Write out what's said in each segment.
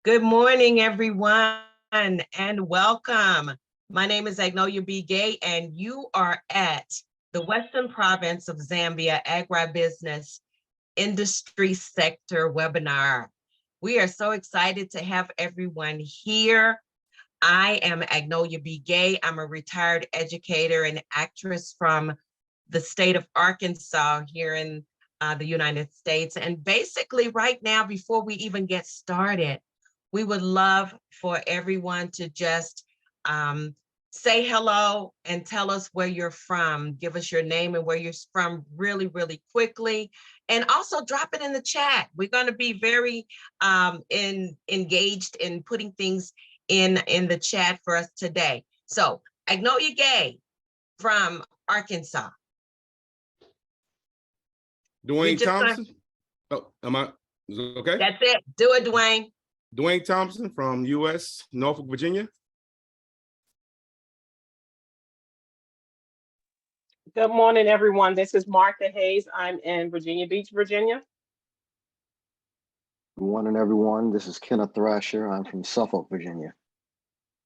Good morning, everyone, and welcome. My name is Agnolia B. Gay, and you are at the Western Province of Zambia Agribusiness Industry Sector webinar. We are so excited to have everyone here. I am Agnolia B. Gay. I'm a retired educator and actress from the state of Arkansas here in the United States. And basically right now, before we even get started, we would love for everyone to just say hello and tell us where you're from. Give us your name and where you're from really, really quickly. And also drop it in the chat. We're going to be very engaged in putting things in the chat for us today. So Agnolia Gay from Arkansas. Dwayne Thompson. Oh, is it okay? That's it. Do it, Dwayne. Dwayne Thompson from U.S., Norfolk, Virginia. Good morning, everyone. This is Martha Hayes. I'm in Virginia Beach, Virginia. Good morning, everyone. This is Kenneth Thrasher. I'm from Suffolk, Virginia.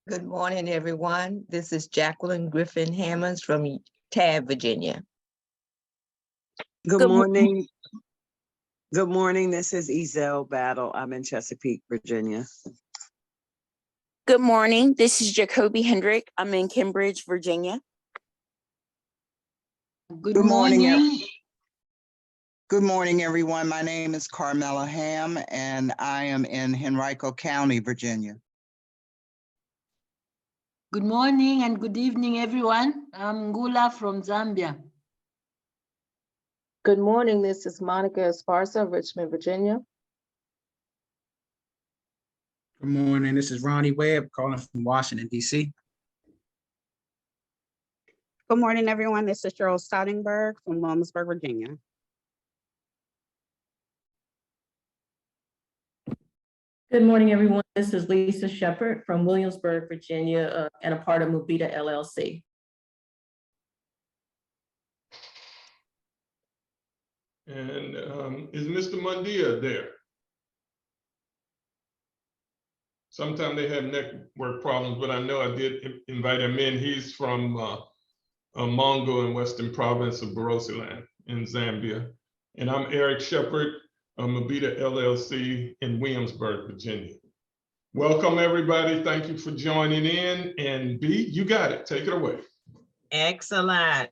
Good morning, everyone. This is Jacqueline Griffin Hammonds from Tabb, Virginia. Good morning. Good morning. This is Ezell Battle. I'm in Chesapeake, Virginia. Good morning. This is Jacoby Hendrick. I'm in Cambridge, Virginia. Good morning. Good morning, everyone. My name is Carmela Ham, and I am in Henrico County, Virginia. Good morning and good evening, everyone. I'm Ngula from Zambia. Good morning. This is Monica Esparza, Richmond, Virginia. Good morning. This is Ronnie Webb calling from Washington, D.C. Good morning, everyone. This is Cheryl Stoudenberg from Williamsburg, Virginia. Good morning, everyone. This is Lisa Shepard from Williamsburg, Virginia, and a part of Mubita LLC. And is Mr. Mundia there? Sometimes they have network problems, but I know I did invite him in. He's from Mongo in Western Province of Barosiland in Zambia. And I'm Eric Shepard of Mubita LLC in Williamsburg, Virginia. Welcome, everybody. Thank you for joining in. And B, you got it. Take it away. Excellent.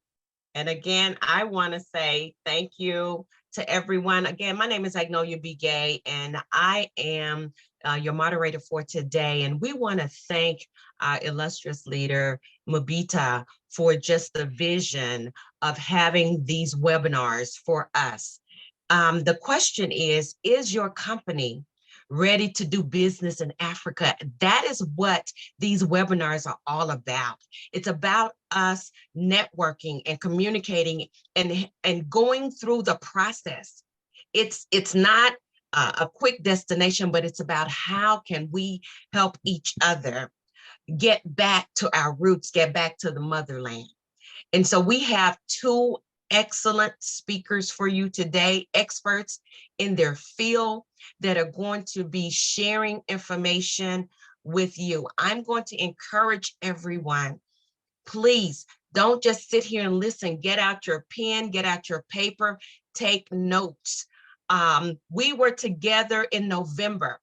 And again, I want to say thank you to everyone. Again, my name is Agnolia B. Gay, and I am your moderator for today. And we want to thank our illustrious leader, Mubita, for just the vision of having these webinars for us. The question is your company ready to do business in Africa? That is what these webinars are all about. It's about us networking and communicating and going through the process. It's not a quick destination, but it's about how can we help each other get back to our roots, get back to the motherland. And so we have two excellent speakers for you today, experts in their field that are going to be sharing information with you. I'm going to encourage everyone, please don't just sit here and listen. Get out your pen, get out your paper, take notes. We were together in November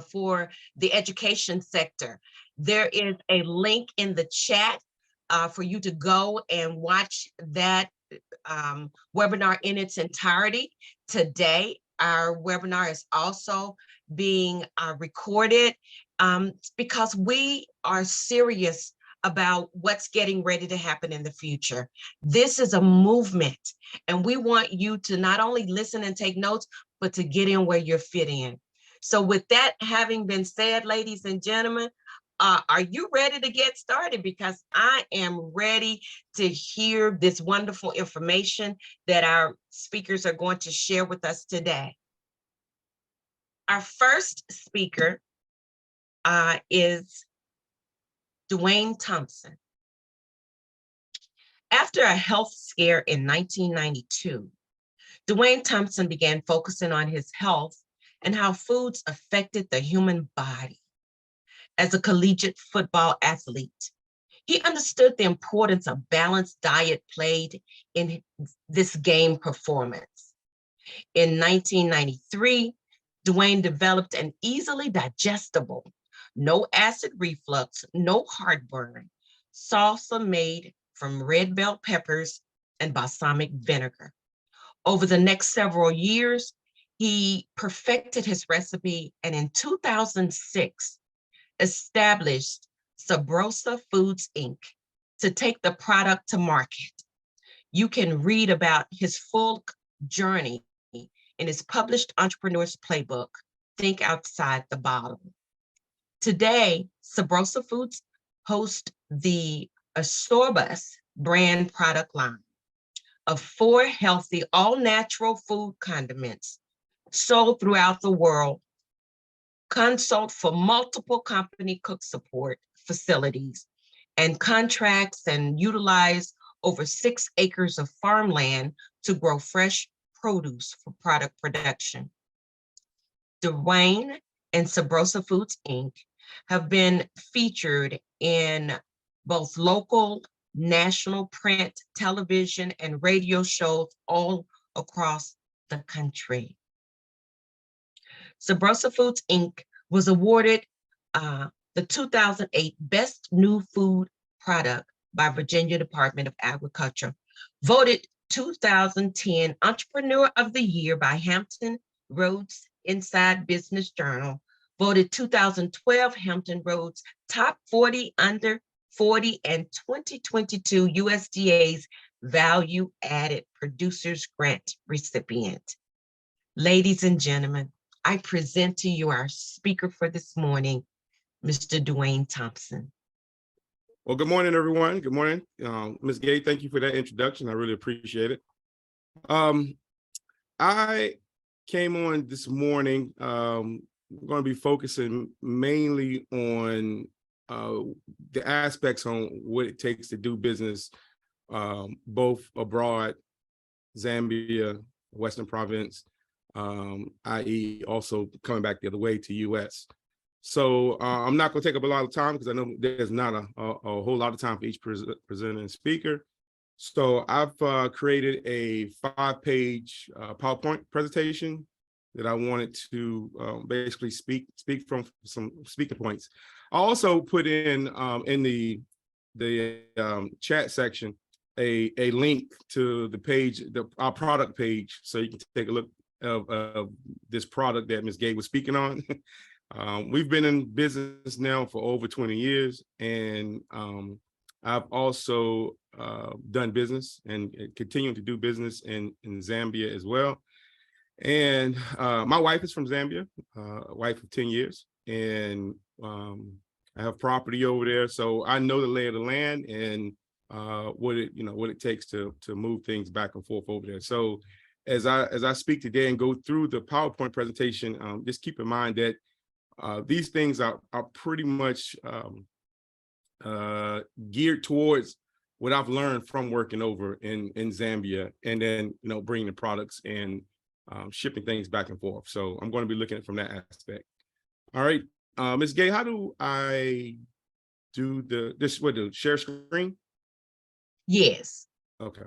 for the education sector. There is a link in the chat for you to go and watch that webinar in its entirety. Today, our webinar is also being recorded because we are serious about what's getting ready to happen in the future. This is a movement, and we want you to not only listen and take notes, but to get in where you're fit in. So with that having been said, ladies and gentlemen, are you ready to get started? Because I am ready to hear this wonderful information that our speakers are going to share with us today. Our first speaker is Dwayne Thompson. After a health scare in 1992, Dwayne Thompson began focusing on his health and how foods affected the human body. As a collegiate football athlete, he understood the importance a balanced diet played in this game performance. In 1993, Dwayne developed an easily digestible, no acid reflux, no heartburn, salsa made from red bell peppers and balsamic vinegar. Over the next several years, he perfected his recipe and in 2006, established Sabrosa Foods, Inc. to take the product to market. You can read about his full journey in his published Entrepreneur's Playbook, Think Outside the Bottle. Today, Sabrosa Foods hosts the Asorbus brand product line of 4 healthy, all-natural food condiments sold throughout the world. Consult for multiple company cook support facilities and contracts and utilize over 6 acres of farmland to grow fresh produce for product production. Dwayne and Sabrosa Foods, Inc. have been featured in both local, national print, television, and radio shows all across the country. Sabrosa Foods, Inc. was awarded the 2008 Best New Food Product by Virginia Department of Agriculture, voted 2010 Entrepreneur of the Year by Hampton Roads Inside Business Journal, voted 2012 Hampton Roads Top 40 Under 40 and 2022 USDA's Value Added Producers Grant recipient. Ladies and gentlemen, I present to you our speaker for this morning, Mr. Dwayne Thompson. Well, good morning, everyone. Good morning. Ms. Gay, thank you for that introduction. I really appreciate it. I came on this morning, I'm going to be focusing mainly on the aspects on what it takes to do business, both abroad, Zambia, Western Province, i.e. also coming back the other way to US. So I'm not going to take up a lot of time because I know there's not a whole lot of time for each presenter and speaker. So I've created a 5-page PowerPoint presentation that I wanted to basically speak from some speaker points. I also put in the chat section a link to the page, our product page, so you can take a look of this product that Ms. Gay was speaking on. We've been in business now for over 20 years, and I've also done business and continuing to do business in Zambia as well. And my wife is from Zambia, a wife of 10 years, and I have property over there, so I know the lay of the land and what it takes to move things back and forth over there. So as I speak today and go through the PowerPoint presentation, just keep in mind that these things are pretty much geared towards what I've learned from working over in Zambia, and then bringing the products and shipping things back and forth. So I'm going to be looking at it from that aspect. All right, Ms. Gay, how do I do the share screen? Yes. Okay.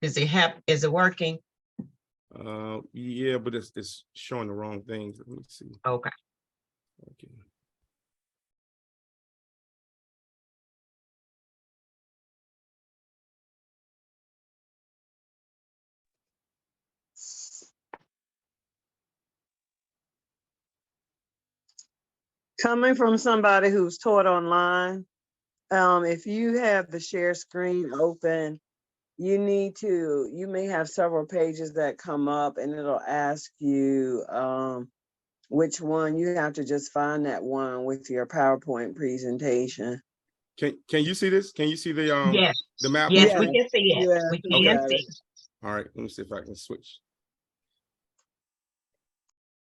Is it working? Yeah, but it's showing the wrong things. Let me see. Okay. Okay. Coming from somebody who's taught online, if you have the share screen open, you may have several pages that come up and it'll ask you which one. You have to just find that one with your PowerPoint presentation. Can you see this? Can you see the Yes, the map? yes, on we screen? can see it. Yes, We we can got see. it. All right, let me see if I can switch.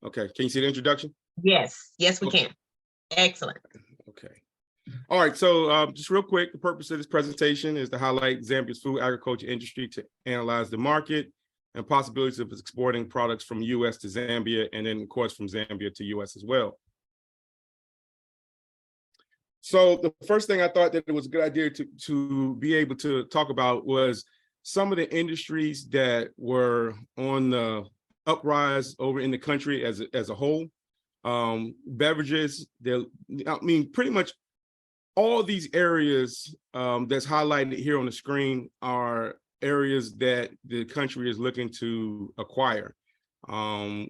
Okay, can you see the introduction? Yes, yes, we Okay. can. Excellent. Okay. All right, so just real quick, the purpose of this presentation is to highlight Zambia's food agriculture industry, to analyze the market and possibilities of exporting products from US to Zambia, and then of course from Zambia to US as well. So the first thing I thought that it was a good idea to be able to talk about was some of the industries that were on the uprise over in the country as a whole. Beverages, I mean, pretty much all these areas that's highlighted here on the screen are areas that the country is looking to acquire. I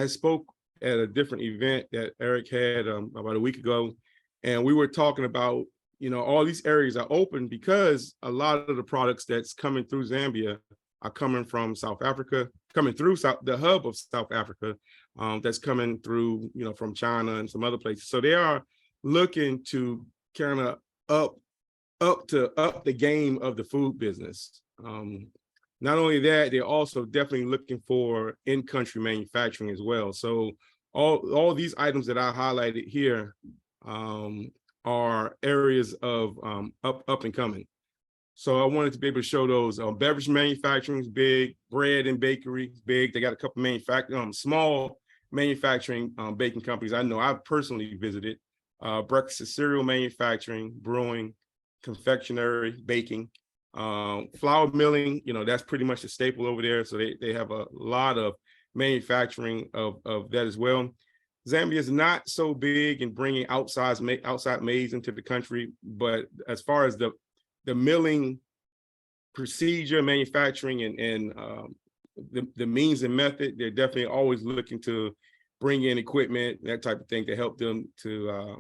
spoke at a different event that Eric had about a week ago, and we were talking about, all these areas are open because a lot of the products that's coming through Zambia are coming from South Africa, coming through the hub of South Africa, that's coming through, from China and some other places. So they are looking to kind of up the game of the food business. Not only that, they're also definitely looking for in-country manufacturing as well. So all these items that I highlighted here are areas of up and coming. So I wanted to be able to show those. Beverage manufacturing is big, bread and bakery is big. They got a couple small manufacturing baking companies. I know I've personally visited. Breakfast and cereal manufacturing, brewing, confectionery, baking, flour milling, that's pretty much a staple over there. So they have a lot of manufacturing of that as well. Zambia is not so big in bringing outside maize into the country, but as far as the milling procedure, manufacturing, and the means and method, they're definitely always looking to bring in equipment, that type of thing, to help them to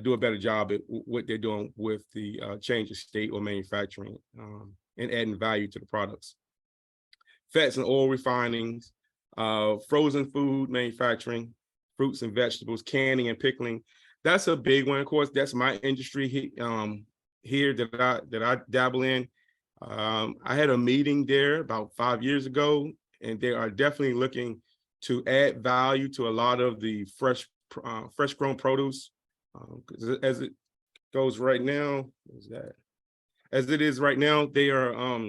do a better job at what they're doing with the change of state or manufacturing and adding value to the products. Fats and oil refinings, frozen food manufacturing, fruits and vegetables, canning and pickling. That's a big one. Of course, that's my industry here that I dabble in. I had a meeting there about 5 years ago, and they are definitely looking to add value to a lot of the fresh grown produce. As it goes right now, as it is right now, they are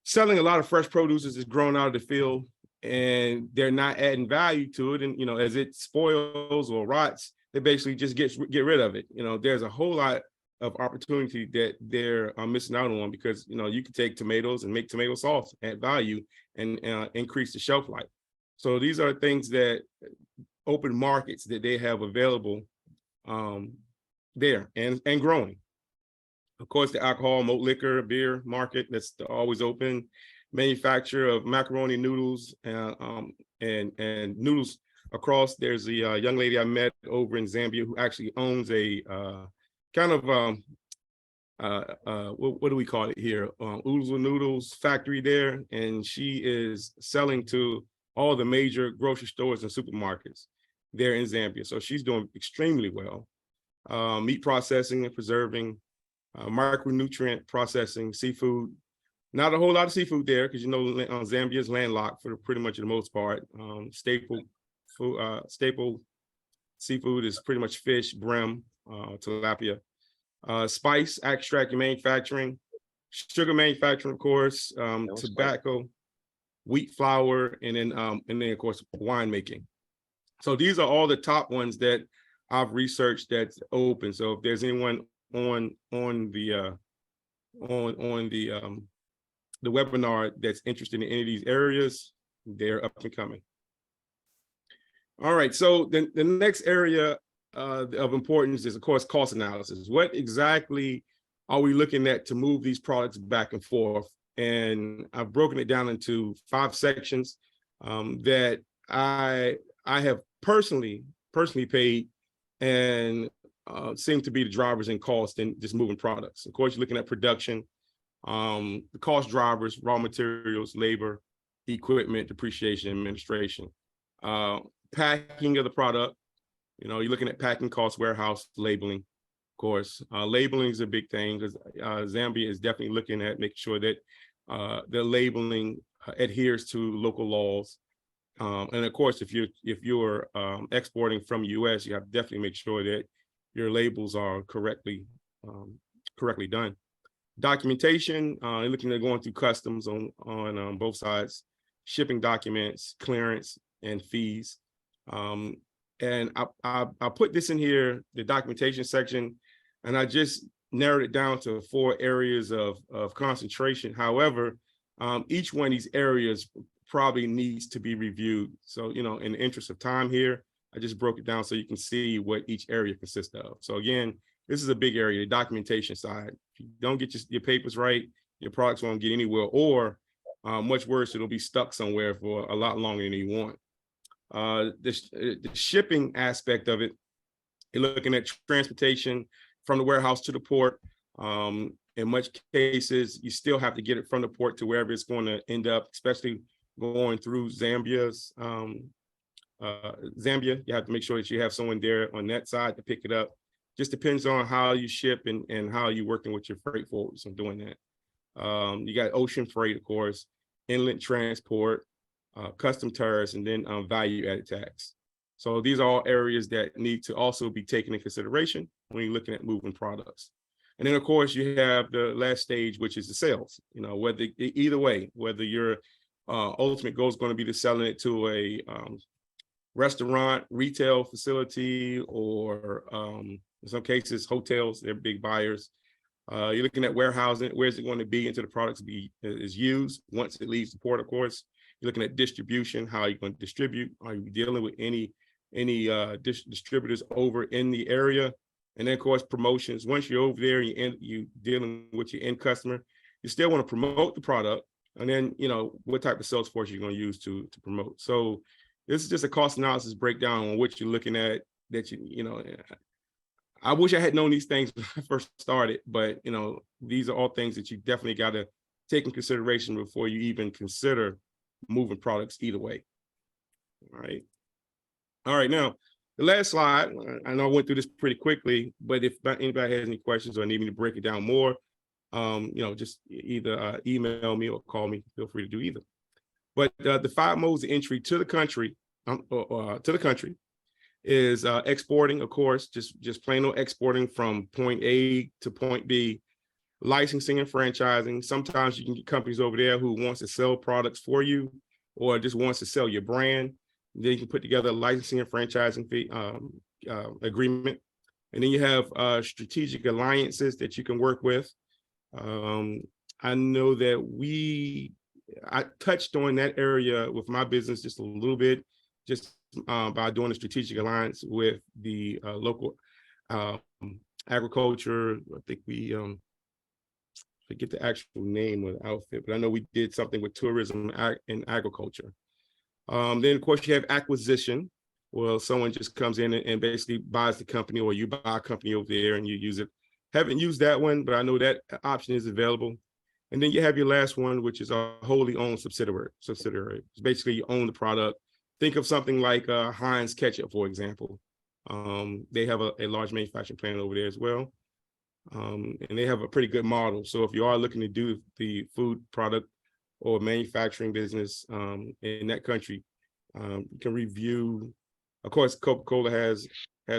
selling a lot of fresh produce as it's grown out of the field, and they're not adding value to it. And as it spoils or rots, they basically just get rid of it. There's a whole lot of opportunity that they're missing out on, because you can take tomatoes and make tomato sauce, add value, and increase the shelf life. So these are things that open markets that they have available there and growing. Of course, the alcohol, malt liquor, beer market that's always open. Manufacture of macaroni noodles and noodles across. There's a young lady I met over in Zambia who actually owns a kind of what do we call it here? Oodles and Noodles factory there, and she is selling to all the major grocery stores and supermarkets there in Zambia. So she's doing extremely well. Meat processing and preserving, micronutrient processing, seafood. Not a whole lot of seafood there, because Zambia is landlocked for pretty much the most part. Staple seafood is pretty much fish, brim, tilapia. Spice extract and manufacturing, sugar manufacturing, of course, tobacco, wheat flour, and then of course winemaking. So these are all the top ones that I've researched that's open. So if there's anyone on the webinar that's interested in any of these areas, they're up and coming. All right, so the next area of importance is, of course, cost analysis. What exactly are we looking at to move these products back and forth? And I've broken it down into 5 sections that I have personally paid and seem to be the drivers in cost and just moving products. Of course, you're looking at production, the cost drivers, raw materials, labor, equipment, depreciation, administration, packing of the product. You're looking at packing costs, warehouse, labeling, course. Labeling is a big thing because Zambia is definitely looking at making sure that the labeling adheres to local laws. And of course, if you're exporting from U.S., you have to definitely make sure that your labels are correctly done. Documentation, looking at going through customs on both sides, shipping documents, clearance, and fees. And I put this in here, the documentation section, and I just narrowed it down to 4 areas of concentration. However, each one of these areas probably needs to be reviewed. So, in the interest of time here, I just broke it down so you can see what each area consists of. So again, this is a big area, the documentation side. If you don't get your papers right, your products won't get anywhere, or much worse, it'll be stuck somewhere for a lot longer than you want. The shipping aspect of it, you're looking at transportation from the warehouse to the port. In much cases, you still have to get it from the port to wherever it's going to end up, especially going through Zambia. You have to make sure that you have someone there on that side to pick it up. Just depends on how you ship and how you're working with your freight forwarders on doing that. You got ocean freight, of course, inland transport, custom tariffs, and then value-added tax. So these are all areas that need to also be taken in consideration when you're looking at moving products. And then, of course, you have the last stage, which is the sales. Whether either way, whether your ultimate goal is going to be to selling it to a restaurant, retail facility, or in some cases, hotels, they're big buyers. You're looking at warehousing, where's it going to be until the product is used once it leaves the port, of course. You're looking at distribution, how are you going to distribute? Are you dealing with any distributors over in the area? And then, of course, promotions. Once you're over there, you're dealing with your end customer, you still want to promote the product. And then, what type of sales force you're going to use to promote. So this is just a cost analysis breakdown on what you're looking at that I wish I had known these things when I first started, but these are all things that you definitely got to take in consideration before you even consider moving products either way. All right, now the last slide, I know I went through this pretty quickly, but if anybody has any questions or need me to break it down more, just either email me or call me. Feel free to do either. But the 5 modes of entry to the country, is exporting, of course, just plain old exporting from point A to point B, licensing and franchising. Sometimes you can get companies over there who wants to sell products for you or just wants to sell your brand. Then you can put together a licensing and franchising fee, agreement. And then you have strategic alliances that you can work with. I know that I touched on that area with my business just a little bit, just by doing a strategic alliance with the local agriculture. I think we forget the actual name of the outfit, but I know we did something with tourism and agriculture. Then, of course, you have acquisition. Well, someone just comes in and basically buys the company, or you buy a company over there and you use it. Haven't used that one, but I know that option is available. And then you have your last one, which is a wholly owned subsidiary. It's basically you own the product. Think of something like Heinz ketchup, for example. They have a large manufacturing plant over there as well. And they have a pretty good model. So if you are looking to do the food product or manufacturing business in that country, you can review. Of course, Coca-Cola has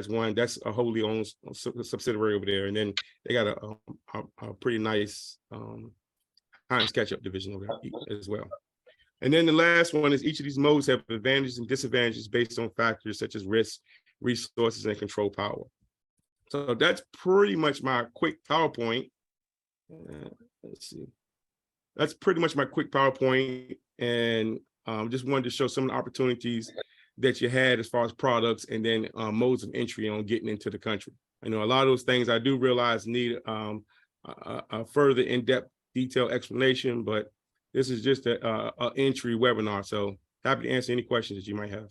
one that's a wholly owned subsidiary over there, and then they got a pretty nice Heinz ketchup division over there as well. And then the last one is each of these modes have advantages and disadvantages based on factors such as risk, resources, and control power. So that's pretty much my quick PowerPoint. Let's see. That's pretty much my quick PowerPoint, and just wanted to show some of the opportunities that you had as far as products and then modes of entry on getting into the country. I know a lot of those things I do realize need a further in-depth detailed explanation, but this is just a entry webinar. So happy to answer any questions that you might have.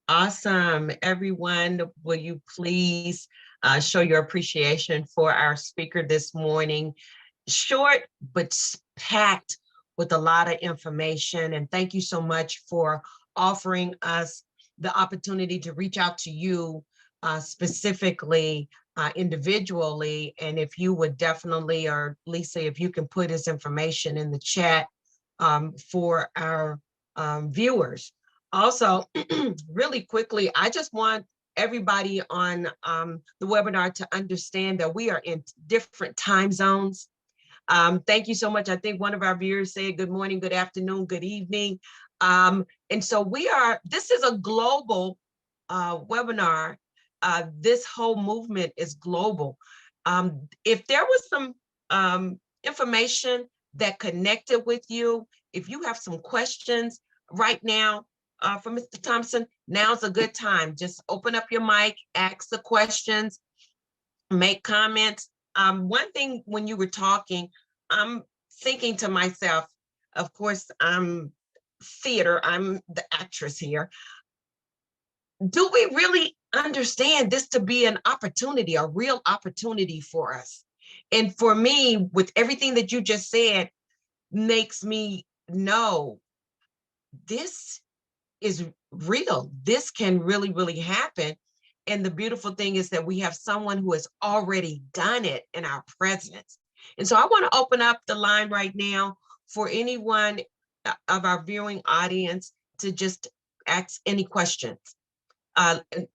Awesome. Everyone, will you please show your appreciation for our speaker this morning? Short, but packed with a lot of information. And thank you so much for offering us the opportunity to reach out to you specifically individually. And if you would definitely, or Lisa, if you can put his information in the chat for our viewers. Also, really quickly, I just want everybody on the webinar to understand that we are in different time zones. Thank you so much. I think one of our viewers said good morning, good afternoon, good evening. And so this is a global webinar. This whole movement is global. If there was some information that connected with you, if you have some questions right now for Mr. Thompson, now's a good time. Just open up your mic, ask the questions, make comments. One thing when you were talking, I'm thinking to myself, of course, I'm theater, I'm the actress here. Do we really understand this to be an opportunity, a real opportunity for us? And for me, with everything that you just said, makes me know this is real. This can really, really happen. And the beautiful thing is that we have someone who has already done it in our presence. And so I want to open up the line right now for anyone of our viewing audience to just ask any questions.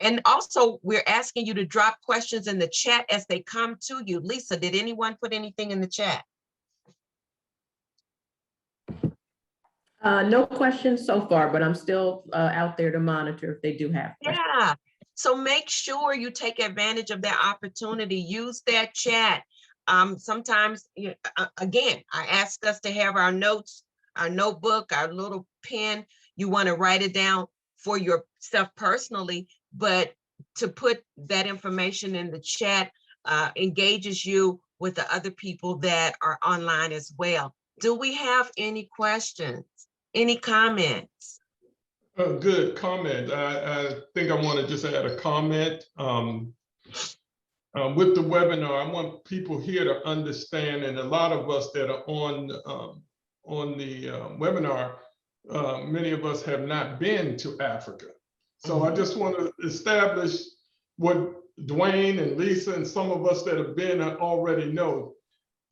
And also, we're asking you to drop questions in the chat as they come to you. Lisa, did anyone put anything in the chat? No questions so far, but I'm still out there to monitor if they do have questions. Yeah, so make sure you take advantage of that opportunity. Use that chat. Sometimes, again, I ask us to have our notes, our notebook, our little pen. You want to write it down for yourself personally, but to put that information in the chat engages you with the other people that are online as well. Do we have any questions? Any comments? Good comment. I think I want to just add a comment. With the webinar, I want people here to understand, and a lot of us that are on the webinar, many of us have not been to Africa. So I just want to establish what Dwayne and Lisa and some of us that have been already know.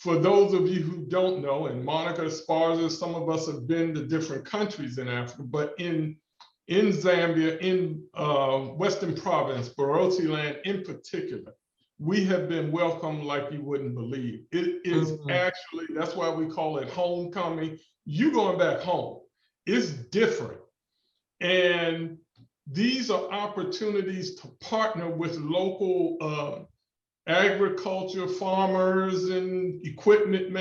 For those of you who don't know, and Monica Esparza, some of us have been to different countries in Africa, but in Zambia, in Western Province, Barosi land in particular, we have been welcomed like you wouldn't believe. It is actually, that's why we call it homecoming. You going back home. It's different. And these are opportunities to partner with local agriculture, farmers, and equipment,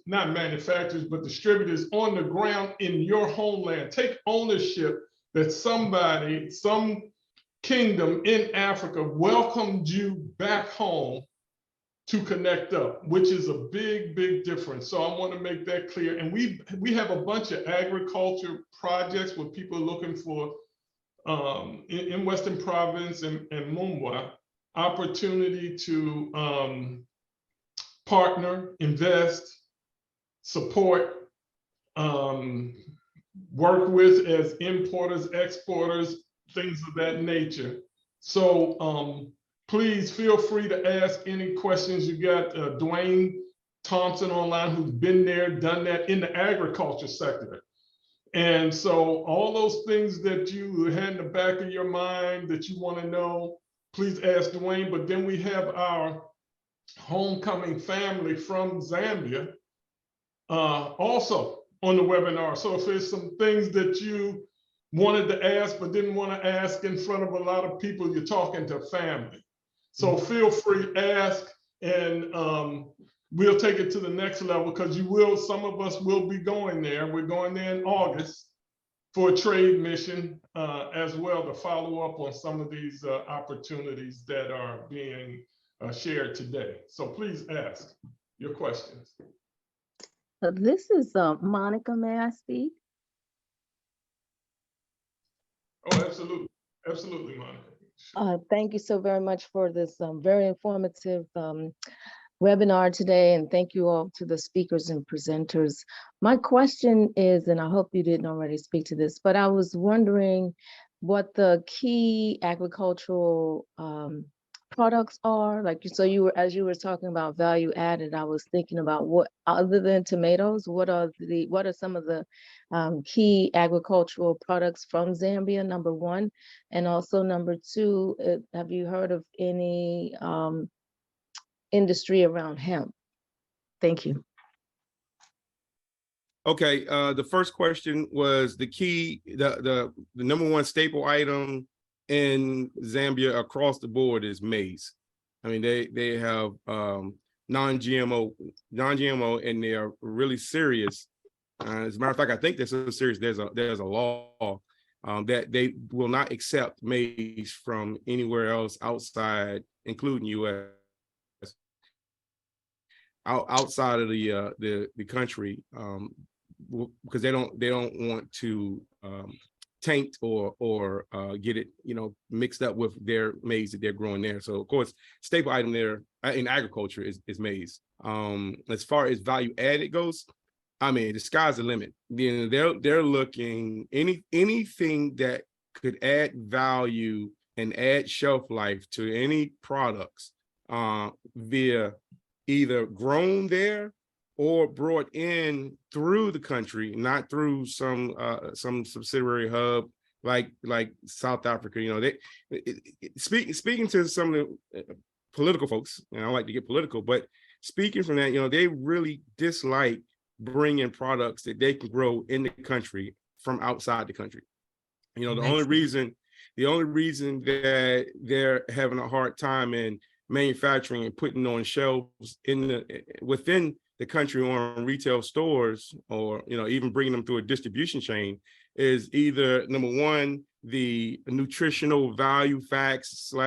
not manufacturers, but distributors on the ground in your homeland. Take ownership that somebody, some kingdom in Africa welcomed you back home to connect up, which is a big, big difference. So I want to make that clear. And we have a bunch of agriculture projects where people are looking for in Western Province and Mumbai, opportunity to partner, invest, support, work with as importers, exporters, things of that nature. So please feel free to ask any questions you got. Dwayne Thompson online, who's been there, done that in the agriculture sector. And so all those things that you had in the back of your mind that you want to know, please ask Dwayne. But then we have our homecoming family from Zambia also on the webinar. So if there's some things that you wanted to ask but didn't want to ask in front of a lot of people, you're talking to family. So feel free, ask, and we'll take it to the next level, because some of us will be going there. We're going there in August for a trade mission as well, to follow up on some of these opportunities that are being shared today. So please ask your questions. This is Monica. May I speak? Oh, absolutely. Absolutely, Monica. Thank you so very much for this very informative webinar today, and thank you all to the speakers and presenters. My question is, and I hope you didn't already speak to this, but I was wondering what the key agricultural products are? Like, so you were, as you were talking about value added, I was thinking about what, other than tomatoes, what are some of the key agricultural products from Zambia, number one? And also number two, have you heard of any industry around hemp? Thank you. Okay, the first question was the key, the number one staple item in Zambia across the board is maize. I mean, they have non-GMO, and they are really serious. As a matter of fact, I think they're so serious. There's a law that they will not accept maize from anywhere else outside, including U.S. outside of the country, because they don't want to taint or get it, mixed up with their maize that they're growing there. So of course, staple item there in agriculture is maize. As far as value added goes, I mean, the sky's the limit. They're looking anything that could add value and add shelf life to any products via either grown there or brought in through the country, not through some subsidiary hub like South Africa. Speaking to some of the political folks, and I like to get political, but speaking from that, they really dislike bringing products that they can grow in the country from outside the country. The only reason that they're having a hard time in manufacturing and putting on shelves within the country on retail stores, or even bringing them through a distribution chain, is either number one, the nutritional value facts /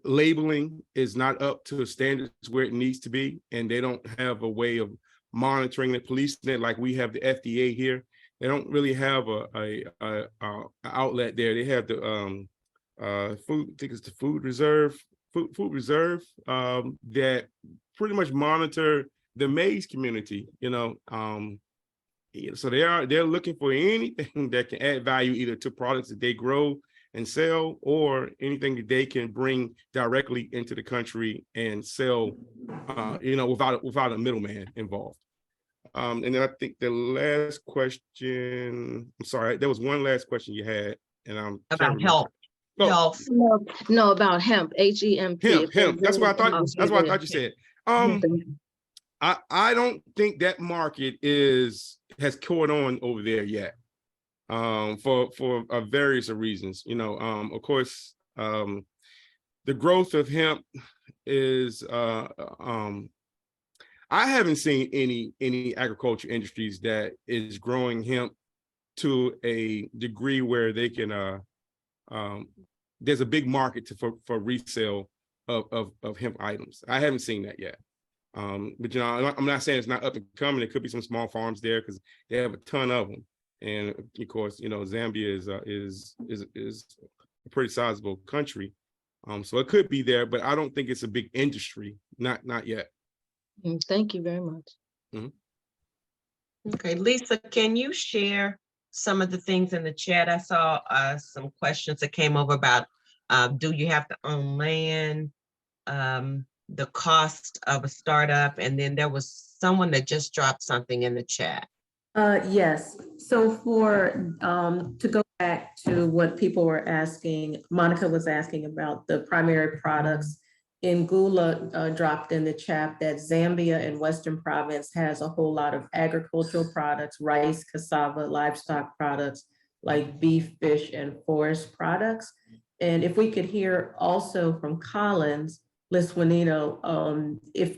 labeling is not up to standards where it needs to be, and they don't have a way of monitoring and policing it like we have the FDA here. They don't really have a outlet there. They have the food, I think it's the food reserve that pretty much monitor the maize community, so they're looking for anything that can add value either to products that they grow and sell, or anything that they can bring directly into the country and sell, without a middleman involved. And then I think the last question, I'm sorry, there was one last question you had, and I'm about help. Oh. Health. No, about hemp, HEMP. Hemp. That's what I thought. That's what I thought you said. I don't think that market has caught on over there yet. For various reasons. Of course, the growth of hemp is. I haven't seen any agriculture industries that is growing hemp to a degree where they can. There's a big market for resale of hemp items. I haven't seen that yet. But I'm not saying it's not up and coming. There could be some small farms there because they have a ton of them. And of course, Zambia is a pretty sizable country, so it could be there, but I don't think it's a big industry. Not yet. Thank you very much. Mm-hmm. Okay, Lisa, can you share some of the things in the chat? I saw some questions that came over about do you have to own land, the cost of a startup, and then there was someone that just dropped something in the chat. Yes. So to go back to what people were asking, Monica was asking about the primary products. Ngula dropped in the chat that Zambia and Western Province has a whole lot of agricultural products, rice, cassava, livestock products like beef, fish, and forest products. And if we could hear also from Collins, Liz Juanito,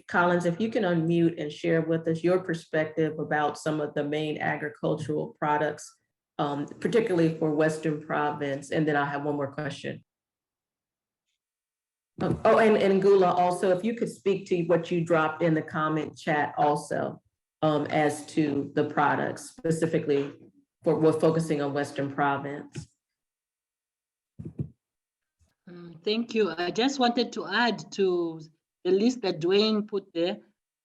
Collins, if you can unmute and share with us your perspective about some of the main agricultural products, particularly for Western Province, and then I'll have one more question. And Ngula, also, if you could speak to what you dropped in the comment chat also, as to the products, specifically we're focusing on Western Province. Thank you. I just wanted to add to the list that Dwayne put there.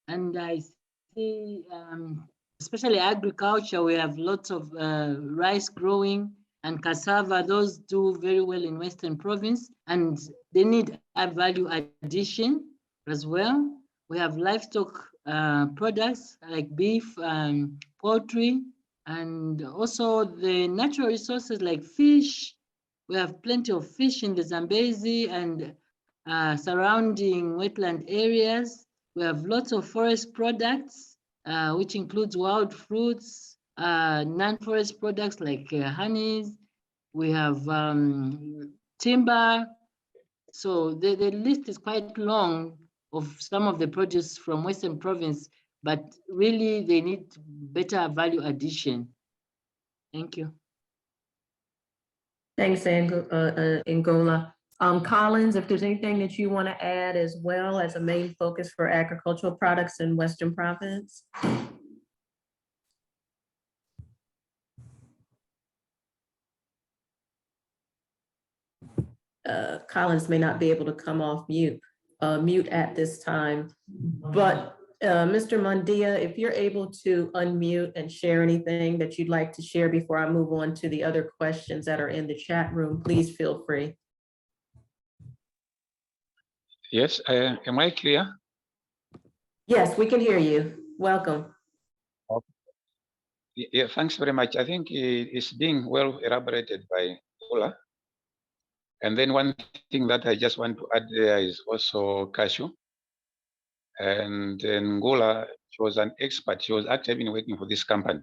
And I see, especially agriculture, we have lots of rice growing and cassava. Those do very well in Western Province, and they need a value addition as well. We have livestock products like beef, poultry, and also the natural resources like fish. We have plenty of fish in the Zambezi and surrounding wetland areas. We have lots of forest products, which includes wild fruits, non-forest products like honeys. We have timber. So the list is quite long of some of the produce from Western Province, but really they need better value addition. Thank you. Thanks, Ngola. Collins, if there's anything that you want to add as well as a main focus for agricultural products in Western Province? Collins may not be able to come off mute at this time, but Mr. Mundia, if you're able to unmute and share anything that you'd like to share before I move on to the other questions that are in the chat room, please feel free. Yes, am I clear? Yes, we can hear you. Welcome. Yeah, thanks very much. I think it's being well elaborated by Ola. And then one thing that I just want to add there is also cashew. And Ngola, she was an expert. She was actually been working for this company.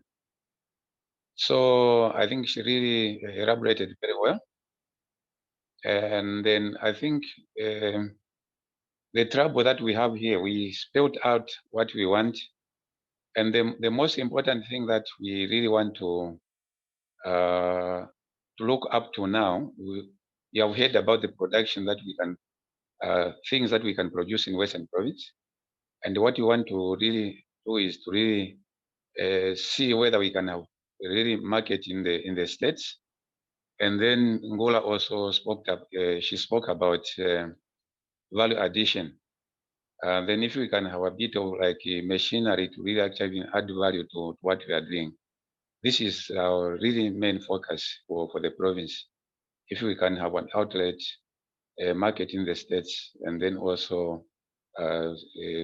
So I think she really elaborated very well. And then I think the trouble that we have here, we spelled out what we want. And the most important thing that we really want to look up to now, you have heard about the production that we can, things that we can produce in Western Province. And what you want to really do is to really see whether we can have really market in the States. And then Ngola also spoke up, she spoke about value addition. Then if we can have a bit of like machinery to really actually add value to what we are doing. This is our really main focus for the province. If we can have an outlet, market in the States, and then also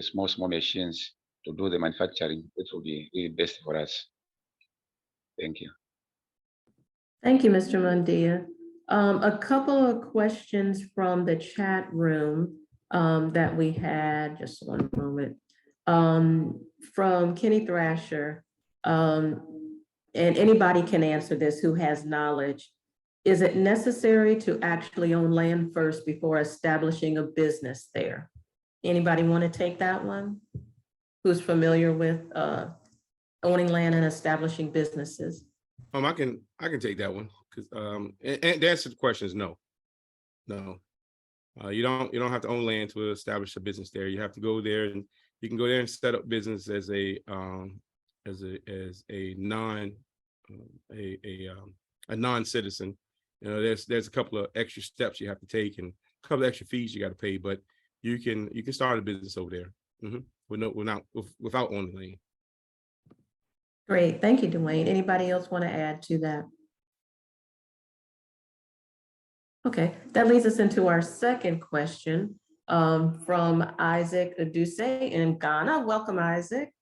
small machines to do the manufacturing, that will be really best for us. Thank you. Thank you, Mr. Mundia. A couple of questions from the chat room that we had, just one moment, from Kenny Thrasher, and anybody can answer this who has knowledge. Is it necessary to actually own land first before establishing a business there? Anybody want to take that one? Who's familiar with owning land and establishing businesses? I can take that one because and the answer to the question is no. You don't have to own land to establish a business there. You have to go there, and you can go there and set up business as a non-citizen. You know, there's a couple of extra steps you have to take and a couple of extra fees you got to pay, but you can start a business over there without owning land. Great, thank you, Dwayne. Anybody else want to add to that? Okay, that leads us into our second question from Isaac Aduse in Ghana. Welcome, Isaac.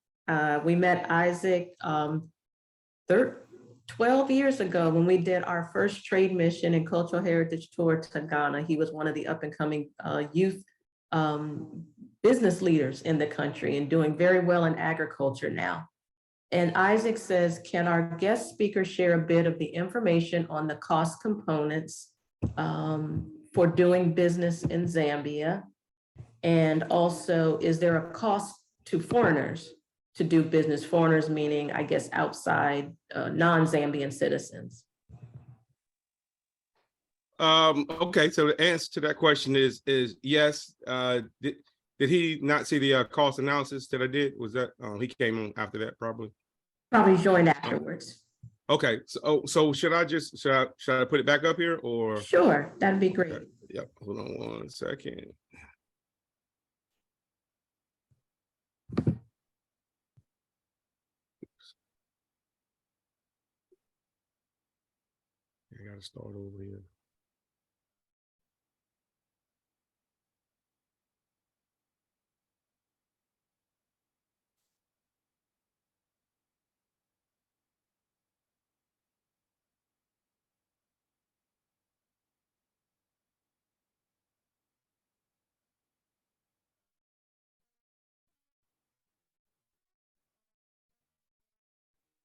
We met Isaac 12 years ago when we did our first trade mission and cultural heritage tour to Ghana. He was one of the up and coming youth business leaders in the country and doing very well in agriculture now. And Isaac says, can our guest speaker share a bit of the information on the cost components for doing business in Zambia? And also, is there a cost to foreigners to do business? Foreigners meaning, I guess, outside non-Zambian citizens. Okay, so the answer to that question is yes. Did he not see the cost analysis that I did? Was that he came on after that probably? Probably joined afterwards. Okay, so should I put it back up here or? Sure, that'd be great. Yep, hold on one second. gotta start over here.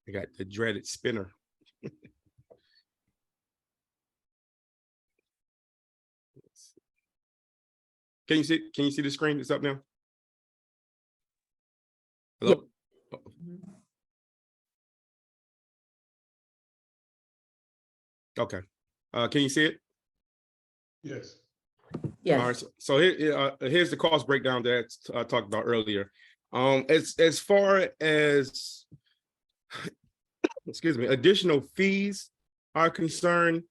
I got the dreaded spinner. Can you see the screen that's up now? Hello? Okay. Can you see it? Yes. Yes. All right. So here's the cost breakdown that I talked about earlier. As far as excuse me, additional fees are concerned,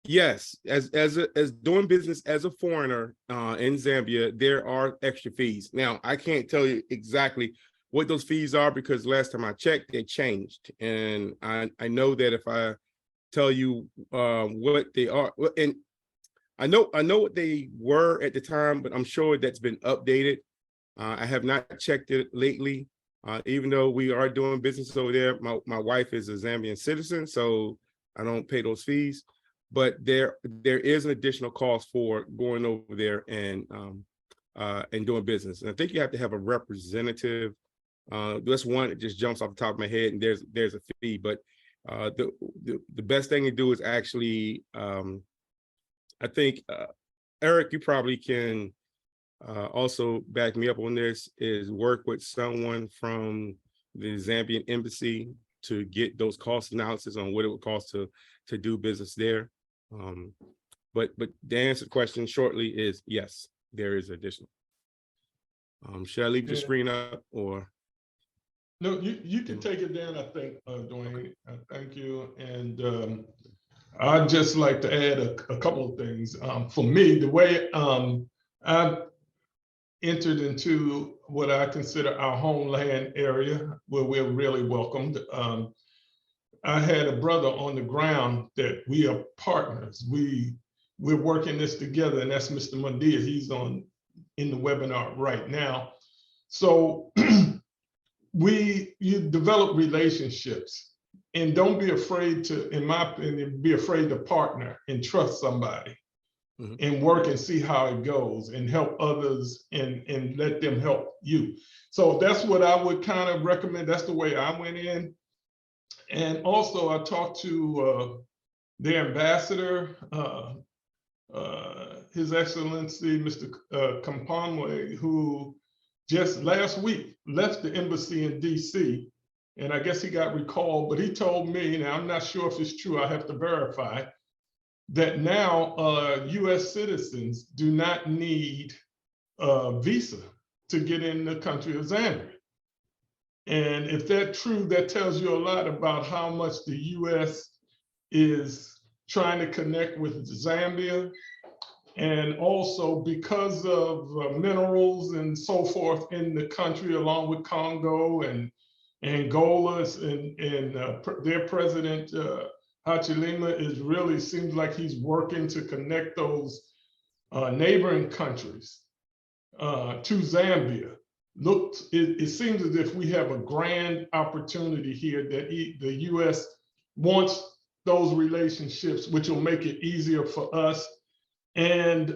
yes, as doing business as a foreigner in Zambia, there are extra fees. Now, I can't tell you exactly what those fees are because last time I checked, they changed. And I know that if I tell you what they are, and I know what they were at the time, but I'm sure that's been updated. I have not checked it lately. Even though we are doing business over there, my wife is a Zambian citizen, so I don't pay those fees. But there is an additional cost for going over there and doing business. And I think you have to have a representative. That's one that just jumps off the top of my head, and there's a fee. But the best thing to do is actually, I think, Eric, you probably can also back me up on this, is work with someone from the Zambian embassy to get those cost analysis on what it would cost to do business there. But the answer to the question shortly is yes, there is additional. Should I leave the screen up or? No, you can take it down, I think, Dwayne. Thank you. And I'd just like to add a couple of things. For me, the way I've entered into what I consider our homeland area where we're really welcomed. I had a brother on the ground that we are partners. We're working this together, and that's Mr. Mundia. He's in the webinar right now. So you develop relationships, and don't be afraid to, in my opinion, be afraid to partner and trust somebody. And work and see how it goes and help others and let them help you. So that's what I would kind of recommend. That's the way I went in. And also I talked to the ambassador, His Excellency, Mr. Kampanwe, who just last week left the embassy in DC. And I guess he got recalled, but he told me, now I'm not sure if it's true, I have to verify, that now US citizens do not need a visa to get in the country of Zambia. And if that's true, that tells you a lot about how much the US is trying to connect with Zambia. And also because of minerals and so forth in the country, along with Congo and Angola, and their president, Hachilema, is really seems like he's working to connect those neighboring countries to Zambia. It seems as if we have a grand opportunity here that the US wants those relationships, which will make it easier for us. And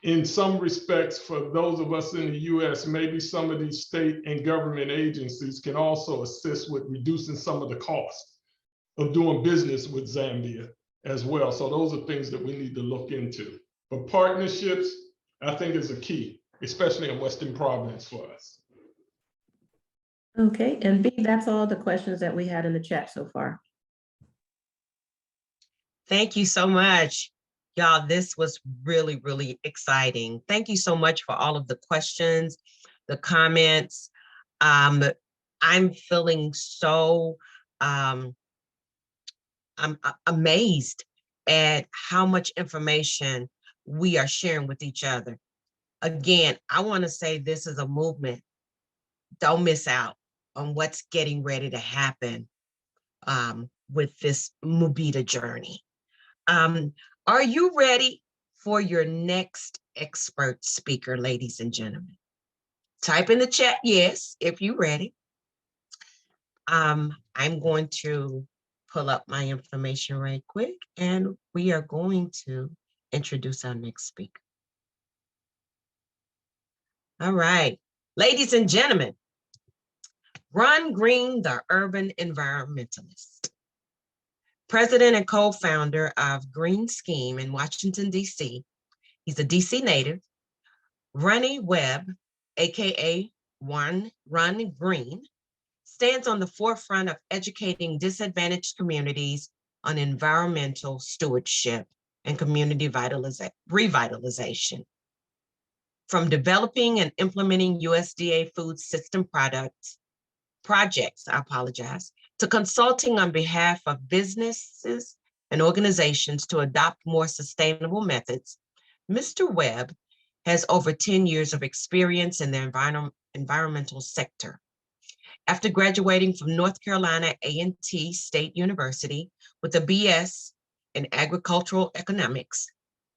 in some respects, for those of us in the US, maybe some of these state and government agencies can also assist with reducing some of the costs of doing business with Zambia as well. So those are things that we need to look into. But partnerships, I think, is a key, especially in Western Province for us. Okay, and B, that's all the questions that we had in the chat so far. Thank you so much. Y'all, this was really, really exciting. Thank you so much for all of the questions, the comments. I'm feeling so, I'm amazed at how much information we are sharing with each other. Again, I want to say this is a movement. Don't miss out on what's getting ready to happen. with this Mubita journey. Are you ready for your next expert speaker, ladies and gentlemen? Type in the chat yes, if you're ready. I'm going to pull up my information right quick, and we are going to introduce our next speaker. All right, ladies and gentlemen, Ron Green, the urban environmentalist, president and co-founder of Green Scheme in Washington, D.C. He's a D.C. native. Ronnie Webb, AKA Ron Green, stands on the forefront of educating disadvantaged communities on environmental stewardship and community revitalization. From developing and implementing USDA food system projects, to consulting on behalf of businesses and organizations to adopt more sustainable methods, Mr. Webb has over 10 years of experience in the environmental sector. After graduating from North Carolina A&T State University with a BS in agricultural economics,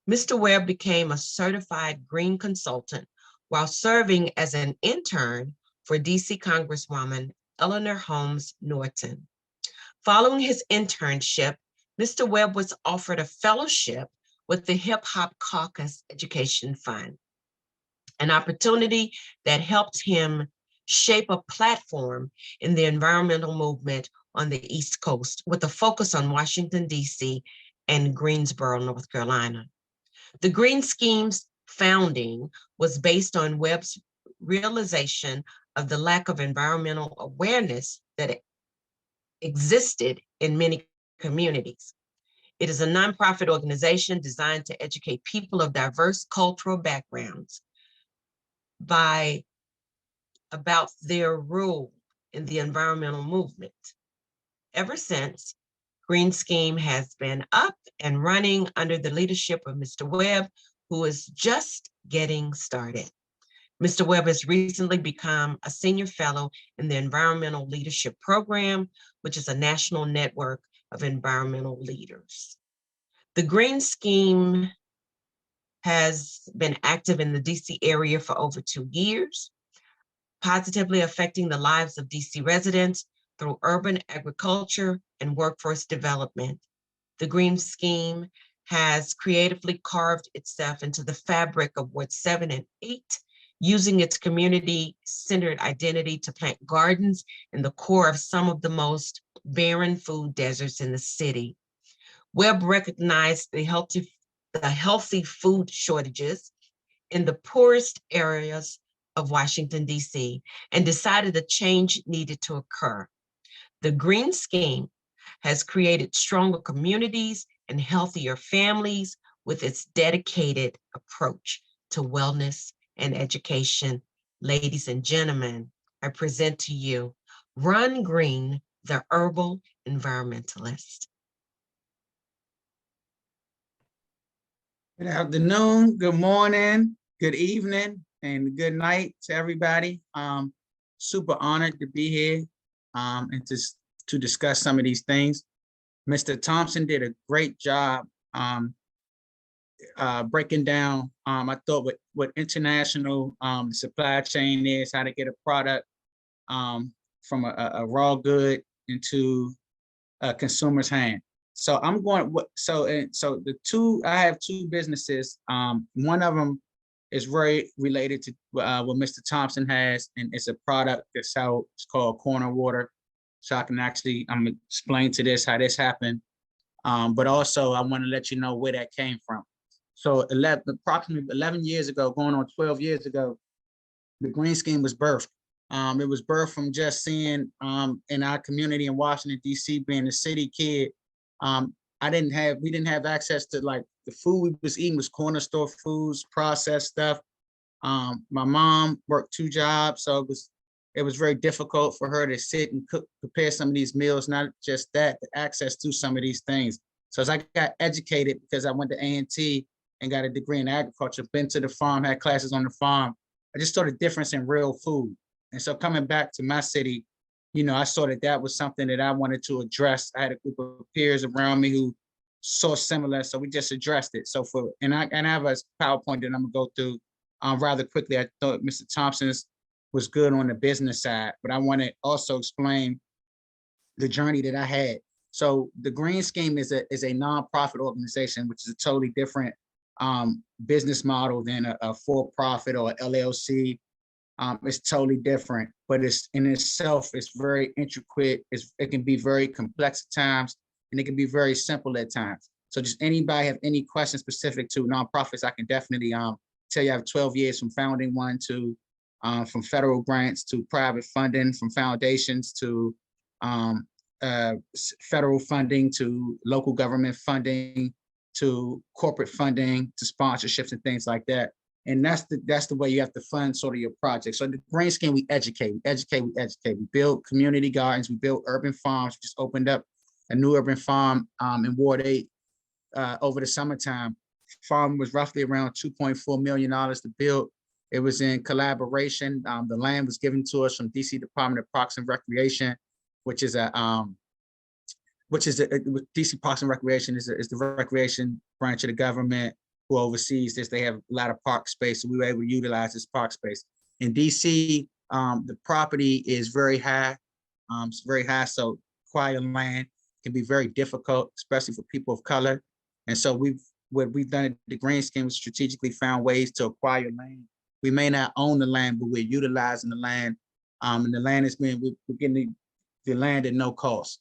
Mr. Webb became a certified green consultant while serving as an intern for DC Congresswoman Eleanor Holmes Norton. Following his internship, Mr. Webb was offered a fellowship with the Hip Hop Caucus Education Fund, an opportunity that helped him shape a platform in the environmental movement on the East Coast with a focus on Washington, D.C. and Greensboro, North Carolina. The Green Scheme's founding was based on Webb's realization of the lack of environmental awareness that existed in many communities. It is a nonprofit organization designed to educate people of diverse cultural backgrounds about their role in the environmental movement. Ever since, Green Scheme has been up and running under the leadership of Mr. Webb, who is just getting started. Mr. Webb has recently become a senior fellow in the Environmental Leadership Program, which is a national network of environmental leaders. The Green Scheme has been active in the DC area for over 2 years, positively affecting the lives of DC residents through urban agriculture and workforce development. The Green Scheme has creatively carved itself into the fabric of Ward 7 and 8, using its community-centered identity to plant gardens in the core of some of the most barren food deserts in the city. Webb recognized the healthy food shortages in the poorest areas of Washington, D.C., and decided a change needed to occur. The Green Scheme has created stronger communities and healthier families with its dedicated approach to wellness and education. Ladies and gentlemen, I present to you Ron Green, the herbal environmentalist. Good afternoon, good morning, good evening, and good night to everybody. Super honored to be here and to discuss some of these things. Mr. Thompson did a great job breaking down, I thought, what international supply chain is, how to get a product from a raw good into a consumer's hand. So I'm going, I have two businesses. One of them is very related to what Mr. Thompson has, and it's a product that's how it's called Corner Water. So I can actually explain to this how this happened. But also I want to let you know where that came from. So approximately 11 years ago, going on 12 years ago, the Green Scheme was birthed. It was birthed from just seeing in our community in Washington, D.C., being a city kid. We didn't have access to, like, the food we was eating was corner store foods, processed stuff. My mom worked 2 jobs, so it was very difficult for her to sit and prepare some of these meals, not just that, the access to some of these things. So as I got educated, because I went to A&T and got a degree in agriculture, been to the farm, had classes on the farm, I just saw the difference in real food. And so coming back to my city, I saw that that was something that I wanted to address. I had a group of peers around me who saw similar, so we just addressed it. So and I have a PowerPoint that I'm gonna go through rather quickly. I thought Mr. Thompson's was good on the business side, but I want to also explain the journey that I had. So the Green Scheme is a nonprofit organization, which is a totally different business model than a for-profit or LLC. It's totally different, but it's in itself, it's very intricate. It can be very complex at times, and it can be very simple at times. So just anybody have any questions specific to nonprofits, I can definitely tell you I have 12 years from founding one to from federal grants to private funding, from foundations to federal funding to local government funding to corporate funding to sponsorships and things like that. And that's the way you have to fund sort of your project. So the Green Scheme, we educate. We build community gardens, we build urban farms. We just opened up a new urban farm in Ward 8 over the summertime. Farm was roughly around $2.4 million to build. It was in collaboration. The land was given to us from DC Department of Parks and Recreation, which is DC Parks and Recreation is the recreation branch of the government who oversees this. They have a lot of park space, so we were able to utilize this park space. In DC, the property is very high. It's very high, so acquiring land can be very difficult, especially for people of color. And so what we've done at the Green Scheme is strategically found ways to acquire land. We may not own the land, but we're utilizing the land. And the land is we're getting the land at no cost.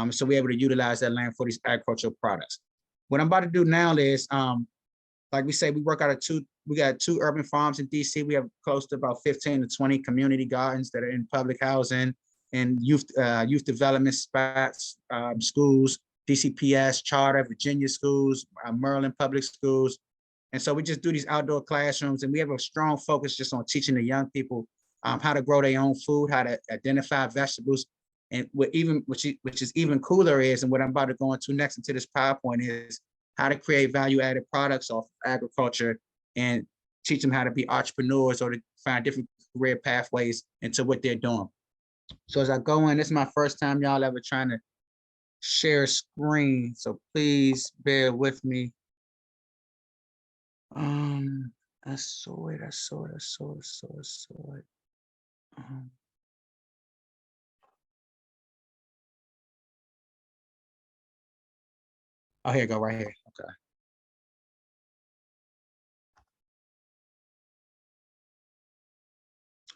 So we're able to utilize that land for these agricultural products. What I'm about to do now is, like we say, we got two urban farms in DC. We have close to about 15 to 20 community gardens that are in public housing and youth development spots, schools, DCPS, charter, Virginia schools, Maryland public schools. And so we just do these outdoor classrooms, and we have a strong focus just on teaching the young people how to grow their own food, how to identify vegetables. And which is even cooler is, and what I'm about to go into next into this PowerPoint is how to create value-added products off of agriculture and teach them how to be entrepreneurs or to find different career pathways into what they're doing. So as I go in, this is my first time y'all ever trying to share screen, so please bear with me. I saw it. Oh, here you go, right here. Okay.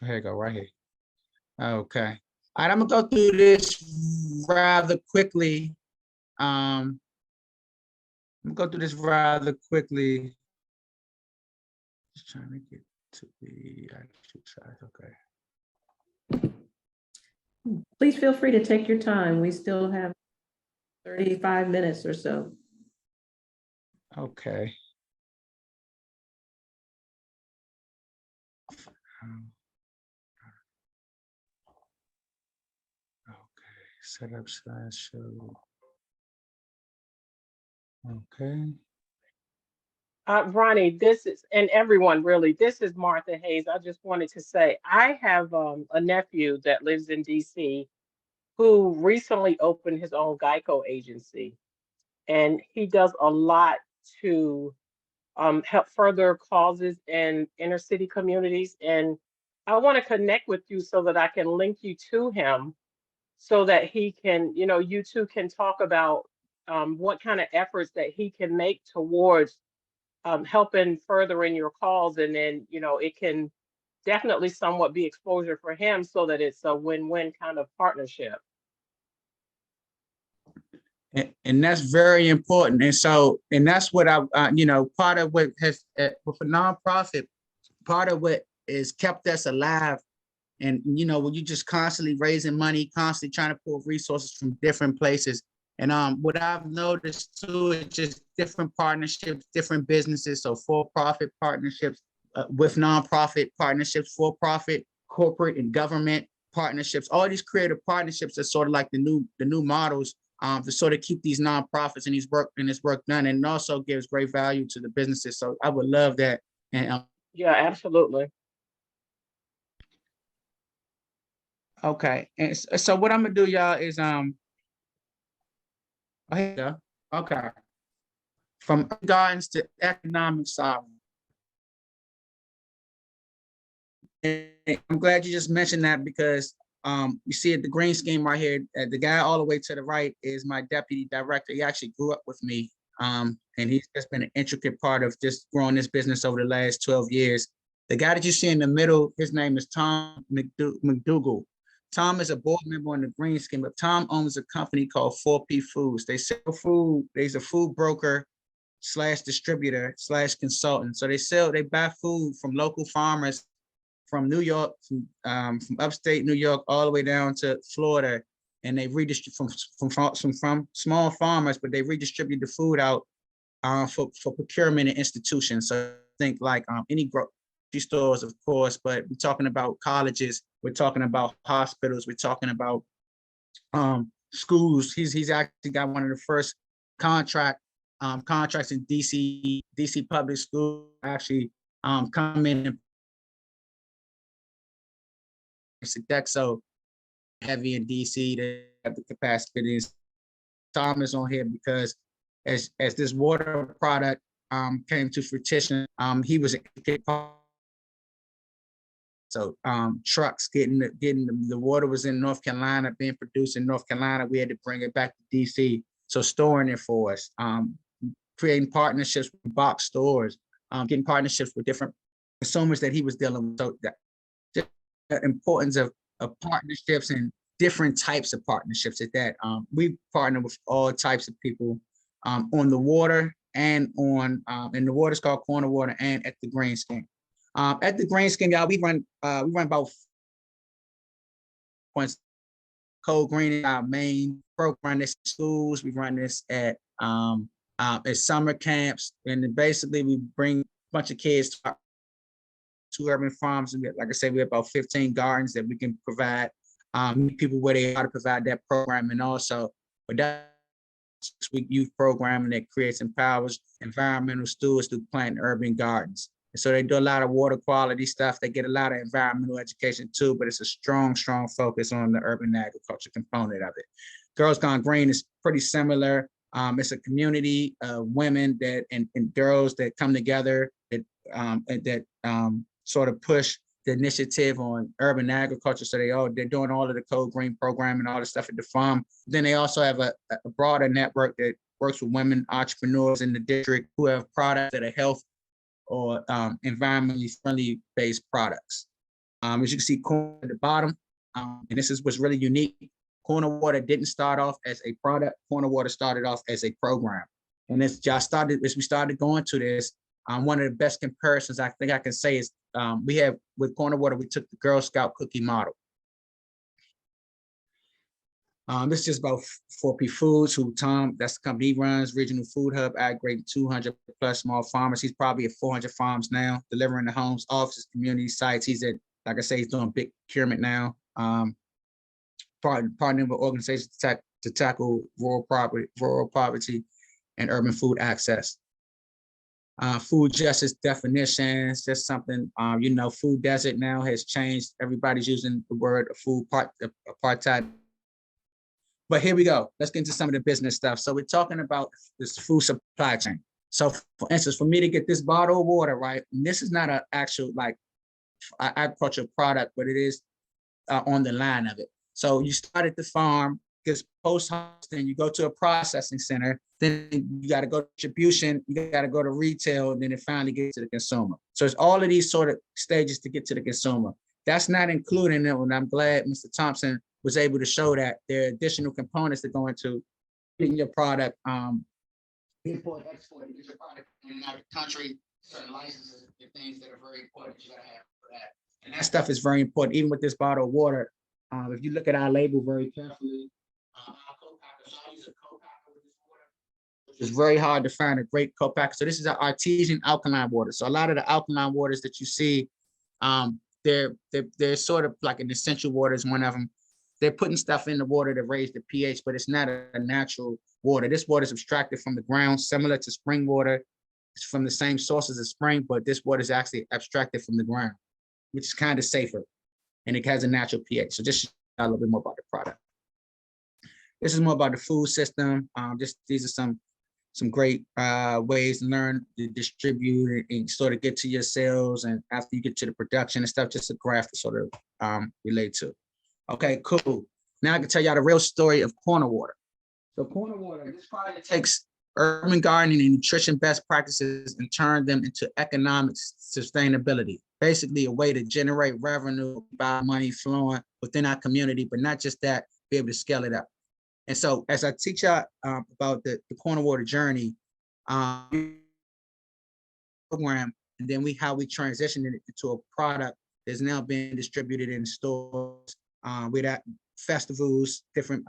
Here you go, right here. Okay. All right, I'm gonna go through this rather quickly. I'm gonna go through this rather quickly. Just trying to get to the actual side. Okay. Please feel free to take your time. We still have 35 minutes or so. Okay. Okay, set up slideshow. Okay. Ronnie, and everyone really, this is Martha Hayes. I just wanted to say, I have a nephew that lives in DC who recently opened his own Geico agency. And he does a lot to help further causes in inner city communities. And I want to connect with you so that I can link you to him so that he can, you two can talk about what kind of efforts that he can make towards helping furthering your cause. And then, it can definitely somewhat be exposure for him so that it's a win-win kind of partnership. And that's very important. And so, and that's what part of what has, with a nonprofit, part of what has kept us alive. And, when you just constantly raising money, constantly trying to pull resources from different places. And what I've noticed too is just different partnerships, different businesses. So for-profit partnerships with nonprofit partnerships, for-profit, corporate and government partnerships. All these creative partnerships are sort of like the new models to sort of keep these nonprofits and this work done, and it also gives great value to the businesses. So I would love that. And yeah, absolutely. Okay, and so what I'm gonna do, y'all, is oh, here you go. Okay, from gardens to economic sovereignty. And I'm glad you just mentioned that because you see at the green scheme right here, the guy all the way to the right is my deputy director. He actually grew up with me, and he's just been an intricate part of just growing this business over the last 12 years. The guy that you see in the middle, his name is Tom McDougall. Tom is a board member on the green scheme, but Tom owns a company called 4P Foods. They sell food. He's a food broker / distributor / consultant. So they buy food from local farmers from New York, from upstate New York, all the way down to Florida, and they redistribute from small farmers, but they redistribute the food out for procurement and institutions. So think like any grocery stores, of course, but we're talking about colleges, we're talking about hospitals, we're talking about schools. He's actually got one of the first contracts in DC public school actually come in and Sodexo heavy in DC. They have the capacity. Tom is on here because as this water product came to fruition, he was a so trucks getting the water was in North Carolina, being produced in North Carolina. We had to bring it back to DC. So storing it for us, creating partnerships with box stores, getting partnerships with different consumers that he was dealing with. So that the importance of partnerships and different types of partnerships at that. We partner with all types of people on the water and on, and the water is called Corner Water and at the green scheme. At the green scheme, y'all, we run about points. Cold Green is our main program. This schools, we run this at summer camps, and then basically we bring a bunch of kids to urban farms. And like I said, we have about 15 gardens that we can provide people where they are to provide that program, and also with that 6-week youth program that creates and empowers environmental stewards through planting urban gardens. And so they do a lot of water quality stuff. They get a lot of environmental education too, but it's a strong focus on the urban agriculture component of it. Girls Gone Green is pretty similar. It's a community of women that and girls that come together that sort of push the initiative on urban agriculture. So they're doing all of the Code Green program and all the stuff at the farm. Then they also have a broader network that works with women entrepreneurs in the district who have products that are health or environmentally friendly based products. As you can see, corn at the bottom, and this is what's really unique. Corner Water didn't start off as a product. Corner Water started off as a program. And as we started going to this, one of the best comparisons I think I can say is we have with Corner Water, we took the Girl Scout cookie model. This is just about 4P Foods, who Tom, that's the company he runs, Regional Food Hub, aggregating 200 plus small farmers. He's probably at 400 farms now, delivering to homes, offices, community sites. He's at, like I say, he's doing big procurement now. Partnering with organizations to tackle rural poverty and urban food access. Food justice definitions, that's something, food desert now has changed. Everybody's using the word food apartheid. But here we go. Let's get into some of the business stuff. So we're talking about this food supply chain. So for instance, for me to get this bottle of water, right, and this is not an actual like agricultural product, but it is on the line of it. So you start at the farm, gets post-harvesting, you go to a processing center, then you got to go to distribution, you got to go to retail, and then it finally gets to the consumer. So it's all of these sort of stages to get to the consumer. That's not including it, and I'm glad Mr. Thompson was able to show that there are additional components that go into getting your product, import, export, get your product in and out of the country, certain licenses and things that are very important you gotta have for that. And that stuff is very important, even with this bottle of water. If you look at our label very carefully, it's very hard to find a great co-packer. So this is our artesian alkaline water. So a lot of the alkaline waters that you see, they're sort of like an essential water is one of them. They're putting stuff in the water to raise the pH, but it's not a natural water. This water is extracted from the ground, similar to spring water. It's from the same sources as spring, but this water is actually abstracted from the ground, which is kind of safer, and it has a natural pH. So just a little bit more about the product. This is more about the food system. These are some great ways to learn to distribute and sort of get to your sales, and after you get to the production and stuff, just a graph to sort of relate to. Okay, cool. Now I can tell y'all the real story of corner water. So corner water, this product takes urban gardening and nutrition best practices and turn them into economic sustainability. Basically a way to generate revenue, buy money flowing within our community, but not just that, be able to scale it up. And so as I teach y'all about the corner water journey program, and then how we transitioned it into a product that's now being distributed in stores, with at festivals, different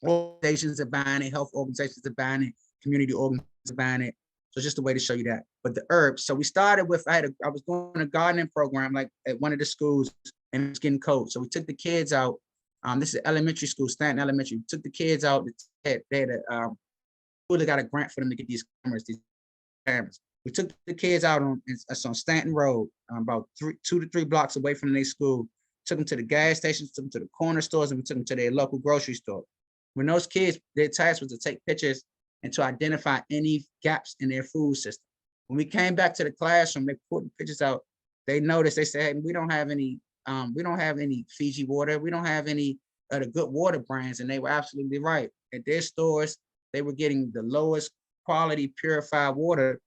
organizations are buying it, health organizations are buying it, community organizations are buying it. So just a way to show you that. But the herbs, so we started with, I was doing a gardening program like at one of the schools, and it was getting cold. So we took the kids out. This is elementary school, Stanton Elementary. We took the kids out. They had got a grant for them to get these cameras. We took the kids out on Stanton Road, about 2 to 3 blocks away from their school. Took them to the gas stations, took them to the corner stores, and we took them to their local grocery store. When those kids, their task was to take pictures and to identify any gaps in their food system. When we came back to the classroom, they put the pictures out. They noticed, they said, hey, we don't have any Fiji water. We don't have any of the good water brands. And they were absolutely right. At their stores, they were getting the lowest quality purified water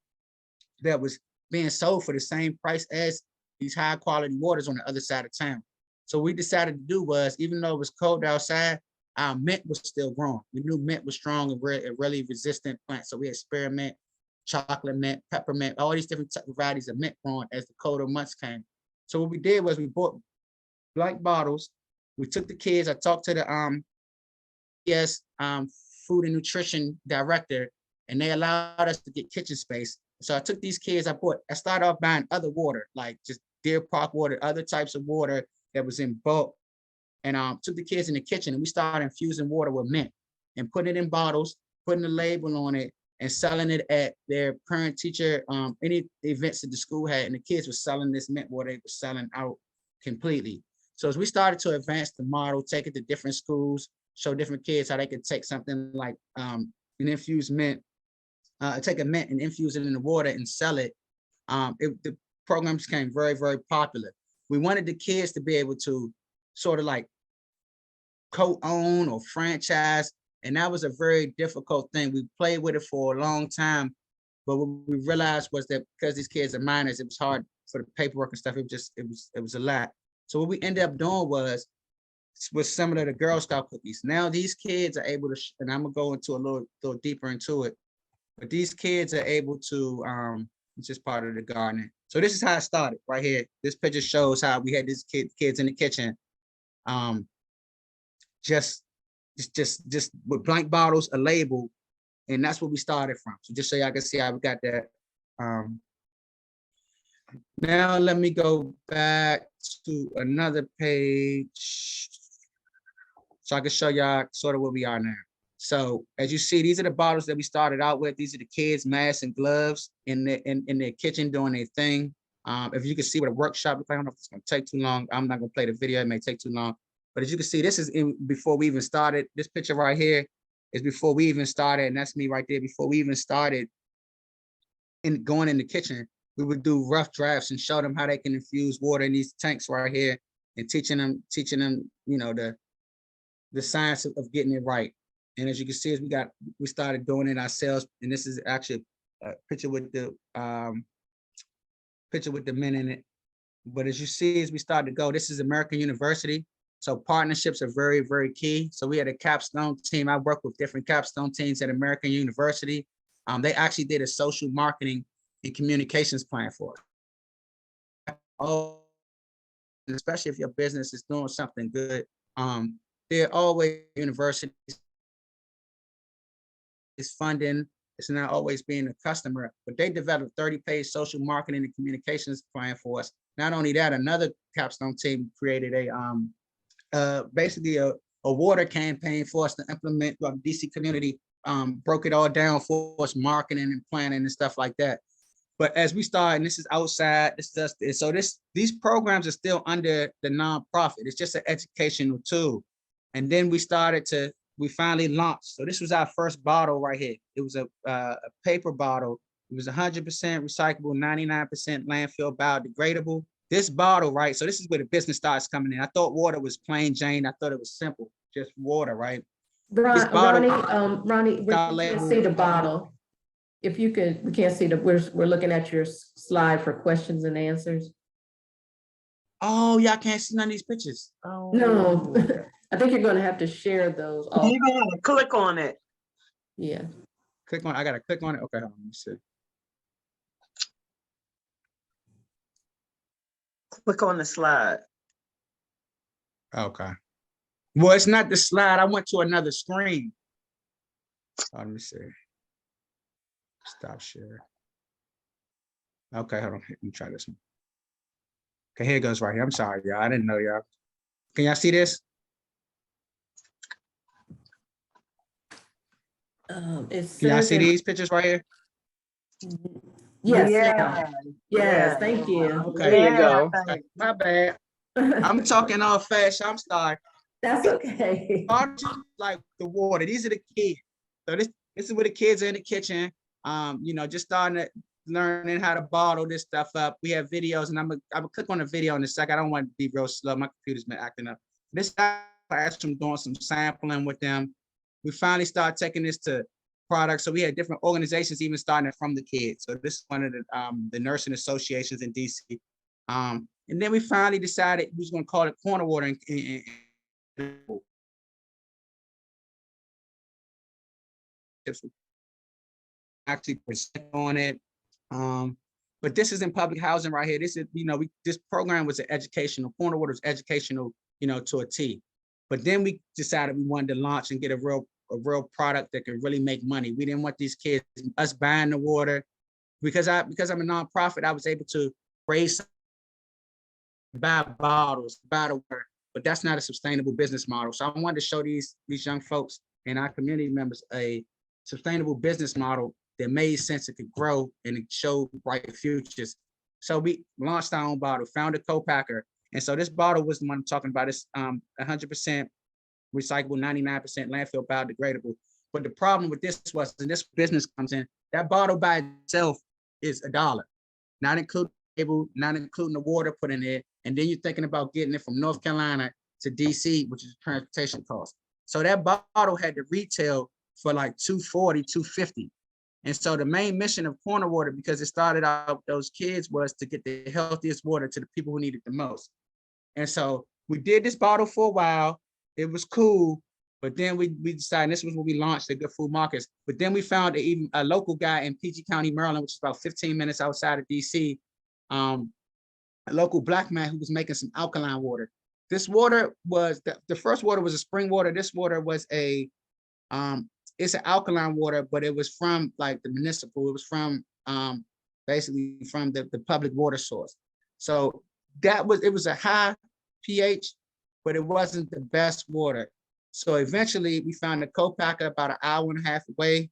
that was being sold for the same price as these high quality waters on the other side of town. So what we decided to do was, even though it was cold outside, our mint was still growing. We knew mint was strong and really resistant plant. So we had spearmint, chocolate mint, peppermint, all these different varieties of mint growing as the colder months came. So what we did was we bought blank bottles. We took the kids. I talked to the food and nutrition director, and they allowed us to get kitchen space. So I took these kids. I started off buying other water, like just Deer Park water, other types of water that was in bulk, and took the kids in the kitchen, and we started infusing water with mint and putting it in bottles, putting a label on it, and selling it at their parent teacher, any events that the school had, and the kids were selling this mint water. They were selling out completely. So as we started to advance the model, take it to different schools, show different kids how they could take something like an infused mint, take a mint and infuse it in the water and sell it. The program became very, very popular. We wanted the kids to be able to sort of like co-own or franchise, and that was a very difficult thing. We played with it for a long time, but what we realized was that because these kids are minors, it was hard for the paperwork and stuff. It was a lot. So what we ended up doing was with some of the Girl Scout cookies. Now these kids are able to, and I'm gonna go into a little deeper into it, but these kids are able to, it's just part of the gardening. So this is how it started right here. This picture shows how we had these kids in the kitchen, just with blank bottles, a label, and that's where we started from. So just so y'all can see how we got that. Now let me go back to another page so I can show y'all sort of where we are now. So as you see, these are the bottles that we started out with. These are the kids' masks and gloves in their kitchen doing their thing. If you can see what a workshop, I don't know if it's gonna take too long. I'm not gonna play the video, it may take too long. But as you can see, this is before we even started. This picture right here is before we even started, and that's me right there. Before we even started going in the kitchen, we would do rough drafts and show them how they can infuse water in these tanks right here, and teaching them, you know, the science of getting it right. And as you can see, we started doing it ourselves. And this is actually a picture with the men in it. But as you see, as we started to go, this is American University. So partnerships are very, very key. So we had a capstone team. I work with different capstone teams at American University. They actually did a social marketing and communications plan for us. Oh, especially if your business is doing something good. There are always universities is funding. It's not always being a customer, but they developed 30-page social marketing and communications plan for us. Not only that, another capstone team created basically a water campaign for us to implement. The DC community broke it all down for us, marketing and planning and stuff like that. But as we start, and this is outside, these programs are still under the nonprofit. It's just an educational tool. And then we finally launched. So this was our first bottle right here. It was a paper bottle. It was 100% recyclable, 99% landfill biodegradable. This bottle, right? So this is where the business starts coming in. I thought water was plain Jane. I thought it was simple, just water, right? This bottle, Ronnie, we can't see the bottle. If you could, we can't see we're looking at your slide for questions and answers. Oh, y'all can't see none of these pictures. Oh. No, I think you're gonna have to share those. You're gonna have to click on it. Yeah. I gotta click on it. Okay, hold on, let me see. Click on the slide. Okay. Well, it's not the slide. I went to another screen. Let me see. Stop share. Okay, hold on. Let me try this one. Okay, here it goes right here. I'm sorry, y'all. I didn't know y'all. Can y'all see this? Can y'all see these pictures right here? Yes. Yeah. Yes, thank you. Okay. There you go. My bad. I'm talking all fast. I'm sorry. That's okay. Like the water. These are the kids. So this is where the kids are in the kitchen. Just starting to learning how to bottle this stuff up. We have videos, and I'm gonna click on the video in a second. I don't want to be real slow. My computer's been acting up. This I actually doing some sampling with them. We finally started taking this to products. So we had different organizations even starting from the kids. So this is one of the nursing associations in DC. And then we finally decided we was gonna call it corner water. Actually present on it. But this is in public housing right here. This is, this program was an educational, corner water was educational, to a T. But then we decided we wanted to launch and get a real product that could really make money. We didn't want these kids, us buying the water. Because I'm a nonprofit, I was able to raise, buy bottles, buy the water, but that's not a sustainable business model. So I wanted to show these young folks and our community members a sustainable business model that made sense, it could grow, and it showed bright futures. So we launched our own bottle, found a co-packer. And so this bottle was the one I'm talking about. It's 100% recyclable, 99% landfill biodegradable. But the problem with this was, and this business comes in, that bottle by itself is $1, not including the water put in there. And then you're thinking about getting it from North Carolina to DC, which is transportation cost. So that bottle had to retail for like $240, $250. And so the main mission of corner water, because it started out with those kids, was to get the healthiest water to the people who need it the most. And so we did this bottle for a while. It was cool, but then we decided, this was when we launched the Good Food Markets. But then we found a local guy in PG County, Maryland, which is about 15 minutes outside of DC, a local Black man who was making some alkaline water. This water was, the first water was a spring water. This water was it's an alkaline water, but it was from like the municipal, it was from basically from the public water source. So it was a high pH, but it wasn't the best water. So eventually we found a co-packer about an hour and a half away,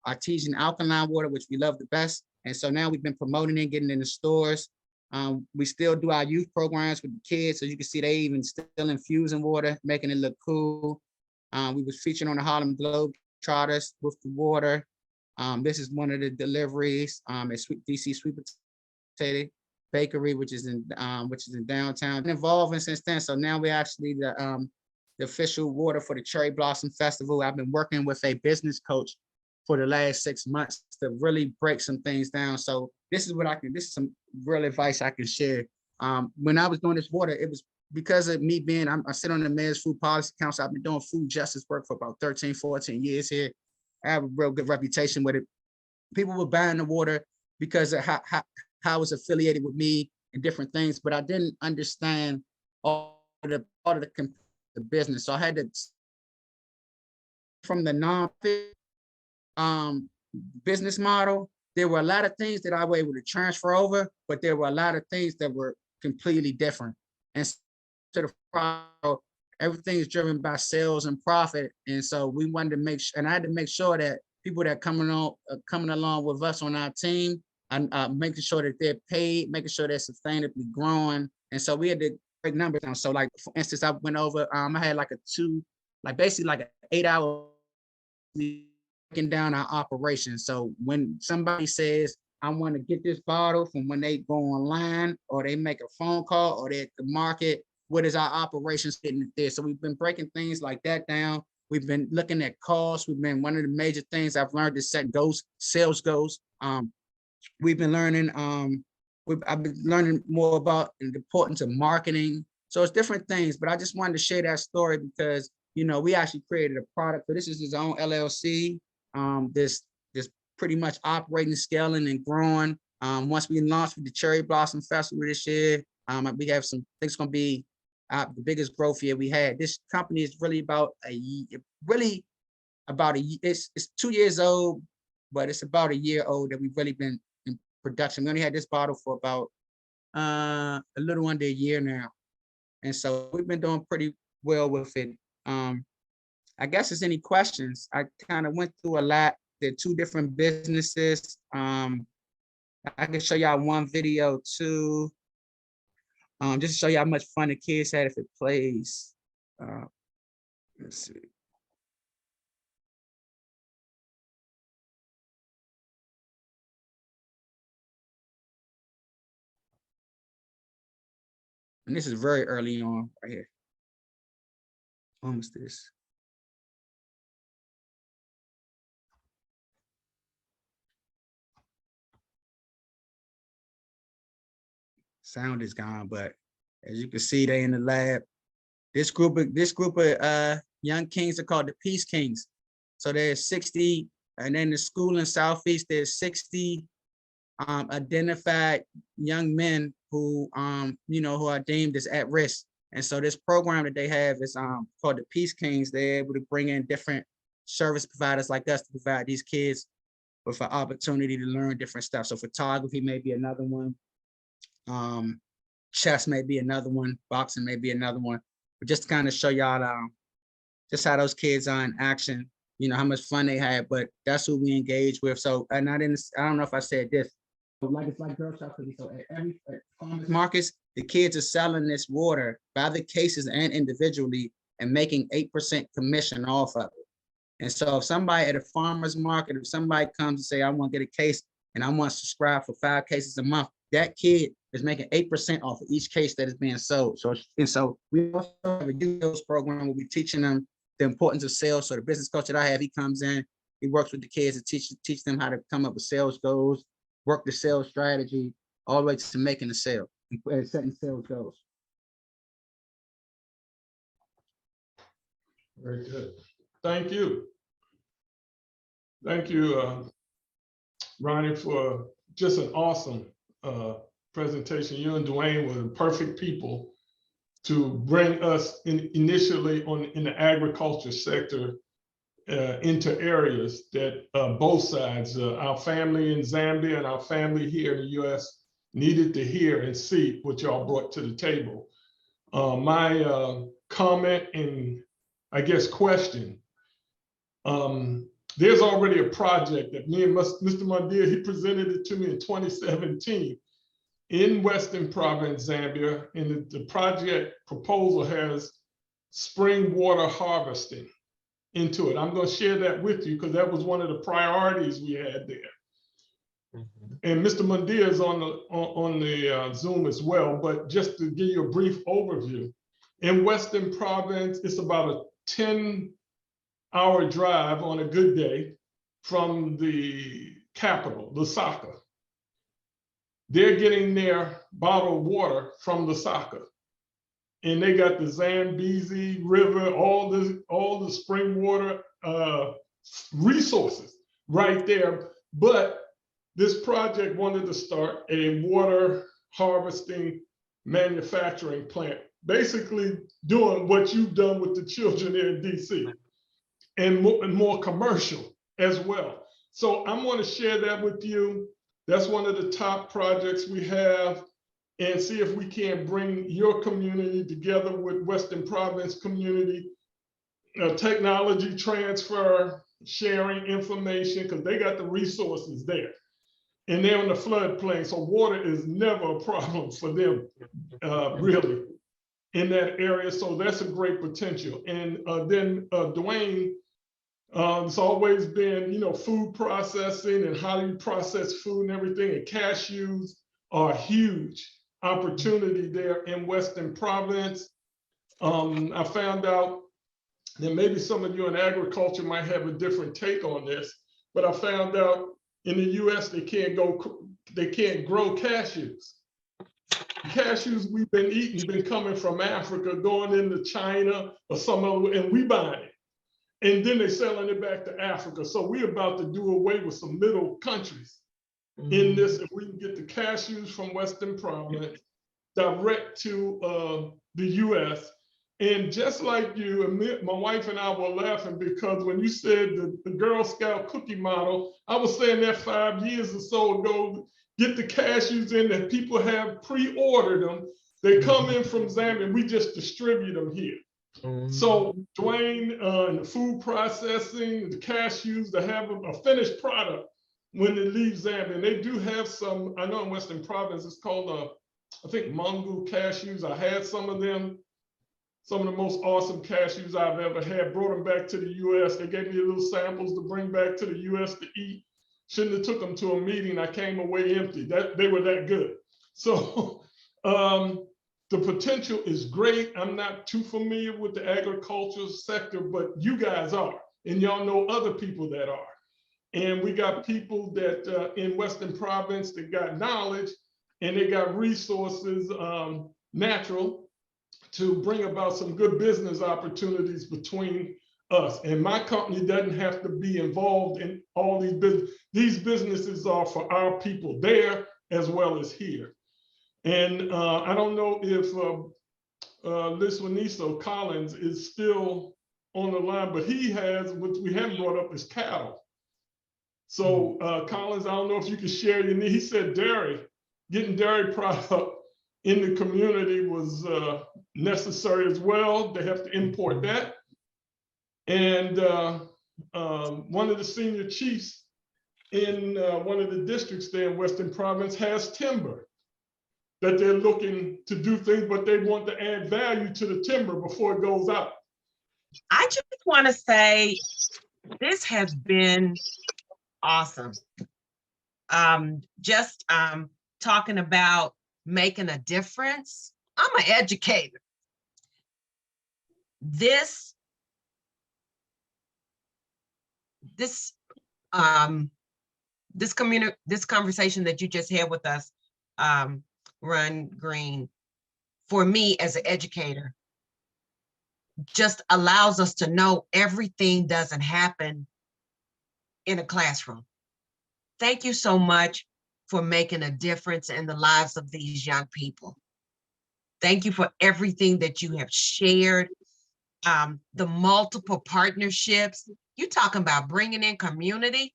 artesian alkaline water, which we love the best. And so now we've been promoting it, getting in the stores. We still do our youth programs with the kids. So you can see they even still infusing water, making it look cool. We was featured on the Harlem Globetrotters with the water. This is one of the deliveries at DC Sweet Potato Bakery, which is in downtown. Been evolving since then. So now we're actually the official water for the Cherry Blossom Festival. I've been working with a business coach for the last 6 months to really break some things down. So this is some real advice I can share. When I was doing this water, it was because of me being, I sit on the Mayor's Food Policy Council. I've been doing food justice work for about 13, 14 years here. I have a real good reputation with it. People were buying the water because of how it's affiliated with me and different things, but I didn't understand all the part of the business. So I had to, from the non-profit business model, there were a lot of things that I was able to transfer over, but there were a lot of things that were completely different. And to the product, everything is driven by sales and profit. And so we wanted to make sure, and I had to make sure that people that coming along with us on our team and making sure that they're paid, making sure they're sustainably growing. And so we had to break numbers down. So like, for instance, I went over, I had like basically like an 8-hour breaking down our operations. So when somebody says, I want to get this bottle from when they go online or they make a phone call or they're at the market, what is our operations getting it there? So we've been breaking things like that down. We've been looking at costs. We've been, one of the major things I've learned is set goals, sales goals. We've been learning, I've been learning more about the importance of marketing. So it's different things, but I just wanted to share that story because, you know, we actually created a product, but this is his own LLC. This pretty much operating, scaling, and growing. Once we launched with the Cherry Blossom Festival this year, we have some things going to be the biggest growth year we had. This company is really about it's 2 years old, but it's about a year old that we've really been in production. We only had this bottle for about a little under a year now. And so we've been doing pretty well with it. I guess there's any questions. I kind of went through a lot. They're two different businesses. I can show y'all one video too. Just to show you how much fun the kids had if it plays. Let's see. And this is very early on right here. Almost this. Sound is gone, but as you can see, they in the lab. This group of young kings are called the Peace Kings. So there's 60, and then the school in Southeast, there's 60 identified young men who who are deemed as at risk. And so this program that they have is called the Peace Kings. They're able to bring in different service providers like us to provide these kids with an opportunity to learn different stuff. So photography may be another one. Chess may be another one. Boxing may be another one. But just to kind of show y'all just how those kids are in action, you know, how much fun they had, but that's who we engage with. So, and I don't know if I said this, but it's like Girl Shop Cookies. So at farmers markets, the kids are selling this water by the cases and individually and making 8% commission off of it. And so if somebody at a farmer's market, if somebody comes and say, I want to get a case and I want to subscribe for 5 cases a month, that kid is making 8% off of each case that is being sold. So we also have a youth sales program where we're teaching them the importance of sales. So the business coach that I have, he comes in, he works with the kids and teach them how to come up with sales goals, work the sales strategy, all the way to making the sale and setting sales goals. Very good. Thank you. Thank you, Ronnie, for just an awesome presentation. You and Dwayne were the perfect people to bring us initially in the agriculture sector into areas that both sides, our family in Zambia and our family here in the US, needed to hear and see what y'all brought to the table. My comment and I guess question, there's already a project that me and Mr. Mundia, he presented it to me in 2017 in Western Province, Zambia, and the project proposal has spring water harvesting into it. I'm going to share that with you because that was one of the priorities we had there. And Mr. Mundia is on the Zoom as well, but just to give you a brief overview, in Western Province, it's about a 10-hour drive on a good day from the capital, Lusaka. They're getting their bottled water from Lusaka. And they got the Zambezi River, all the spring water resources right there. But this project wanted to start a water harvesting manufacturing plant, basically doing what you've done with the children here in DC, and more commercial as well. So I'm going to share that with you. That's one of the top projects we have, and see if we can bring your community together with Western Province community, technology transfer, sharing information, because they got the resources there. and they're on the floodplain, so water is never a problem for them, really, in that area. So that's a great potential. And then Dwayne, it's always been, you know, food processing and how you process food and everything. And cashews are a huge opportunity there in Western Province. I found out that maybe some of you in agriculture might have a different take on this, but I found out in the US they can't grow cashews. Cashews we've been eating been coming from Africa, going into China or some other, and we buying it. And then they're selling it back to Africa. So we're about to do away with some middle countries in this. If we can get the cashews from Western Province direct to the US. And just like you, my wife and I were laughing because when you said the Girl Scout cookie model, I was saying that 5 years or so ago, get the cashews in that people have pre-ordered them. They come in from Zambia, we just distribute them here. So Dwayne, and the food processing, the cashews, to have a finished product when it leaves Zambia. And they do have some, I know in Western Province, it's called, I think Mungu cashews. I had some of them. Some of the most awesome cashews I've ever had. Brought them back to the US. They gave me little samples to bring back to the US to eat. Shouldn't have took them to a meeting. I came away empty. They were that good. So the potential is great. I'm not too familiar with the agricultural sector, but you guys are, and y'all know other people that are. And we got people that in Western Province that got knowledge and they got resources, natural, to bring about some good business opportunities between us. And my company doesn't have to be involved in all these businesses. These businesses are for our people there as well as here. And I don't know if Liswaniso Collins is still on the line, but he has, what we haven't brought up is cattle. So Collins, I don't know if you can share your need. He said dairy, getting dairy product in the community was necessary as well. They have to import that. And one of the senior chiefs in one of the districts there in Western Province has timber that they're looking to do things, but they want to add value to the timber before it goes out. I just want to say this has been awesome. Just talking about making a difference. I'm an educator. This conversation that you just had with us, Ron Green, for me as an educator, just allows us to know everything doesn't happen in a classroom. Thank you so much for making a difference in the lives of these young people. Thank you for everything that you have shared, the multiple partnerships. You talking about bringing in community.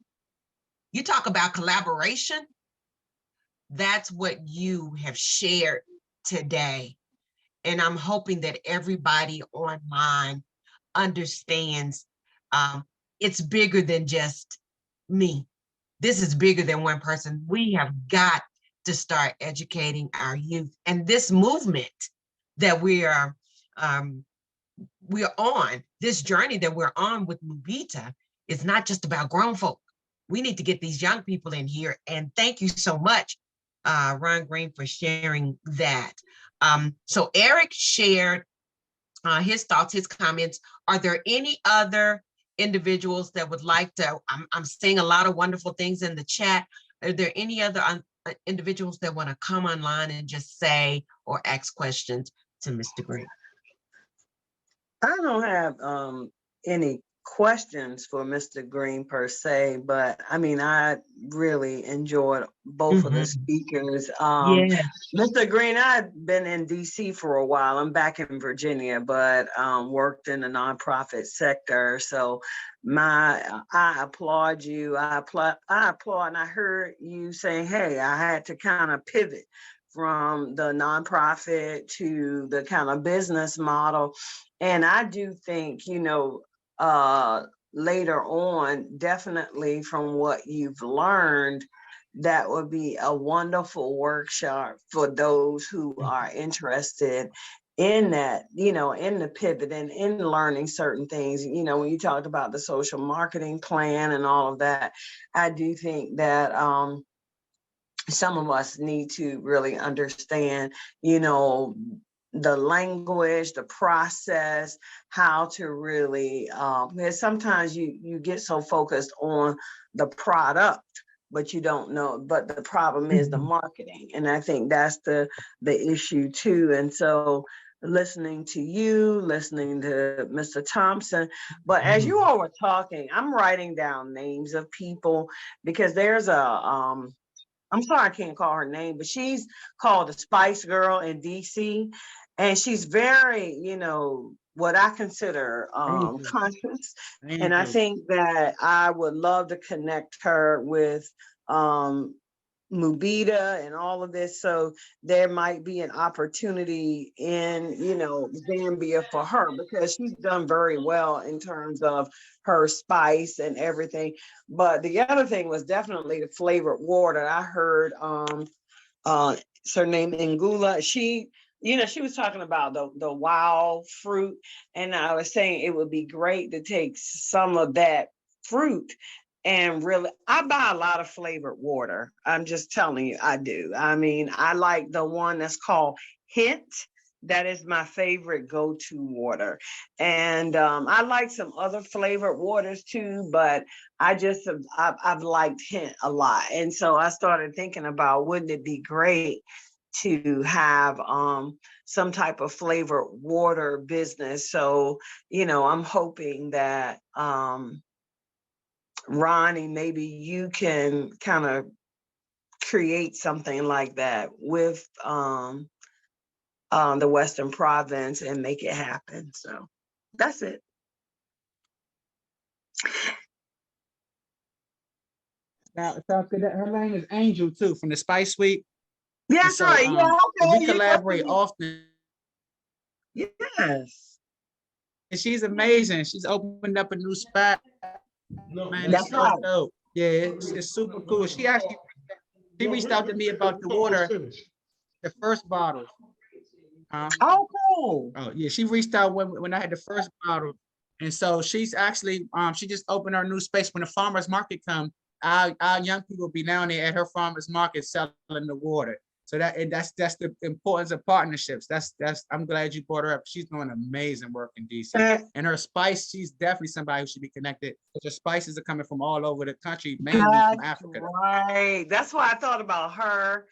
You talk about collaboration. That's what you have shared today. And I'm hoping that everybody online understands it's bigger than just me. This is bigger than one person. We have got to start educating our youth. And this movement that we're on, this journey that we're on with Mubita is not just about grown folk. We need to get these young people in here. And thank you so much, Ron Green, for sharing that. So Eric shared his thoughts, his comments. Are there any other individuals that would like to, I'm seeing a lot of wonderful things in the chat. Are there any other individuals that want to come online and just say or ask questions to Mr. Green? I don't have any questions for Mr. Green per se, but I mean, I really enjoyed both of the speakers. Mr. Green, I've been in DC for a while. I'm back in Virginia, but worked in the nonprofit sector. So I applaud you. I applaud, and I heard you saying, hey, I had to kind of pivot from the nonprofit to the kind of business model. And I do think, you know, later on, definitely from what you've learned, that would be a wonderful workshop for those who are interested in that, in the pivot and in learning certain things. When you talked about the social marketing plan and all of that, I do think that some of us need to really understand, the language, the process, how to really, because sometimes you get so focused on the product, but you don't know, but the problem is the marketing. And I think that's the issue too. And so listening to you, listening to Mr. Thompson, but as you all were talking, I'm writing down names of people because there's I'm sorry, I can't call her name, but she's called the Spice Girl in DC. And she's very, what I consider conscious. And I think that I would love to connect her with Mubita and all of this. So there might be an opportunity in, Zambia for her because she's done very well in terms of her spice and everything. But the other thing was definitely the flavored water. I heard her name Ngula. She was talking about the wild fruit. And I was saying it would be great to take some of that fruit and really, I buy a lot of flavored water. I'm just telling you, I do. I mean, I like the one that's called Hint. That is my favorite go-to water. And I like some other flavored waters too, but I've liked Hint a lot. And so I started thinking about, wouldn't it be great to have some type of flavored water business? So, I'm hoping that Ronnie, maybe you can kind of create something like that with the Western Province and make it happen. So that's it. Now, it sounds good. Her name is Angel too, from the Spice Suite. Yeah, that's right. Yeah, okay. We collaborate often. Yes. And she's amazing. She's opened up a new spot. Man, that's it's so dope. Yeah, it's super cool. She reached out to me about the water, the first bottle. Oh, cool. Oh, yeah. She reached out when I had the first bottle. And so she's actually, she just opened her new space. When the farmer's market come, our young people be down there at her farmer's market selling the water. So that's the importance of partnerships. I'm glad you brought her up. She's doing amazing work in DC. And her spice, she's definitely somebody who should be connected. The spices are coming from all over the country, mainly from Africa. Right. That's why I thought about her.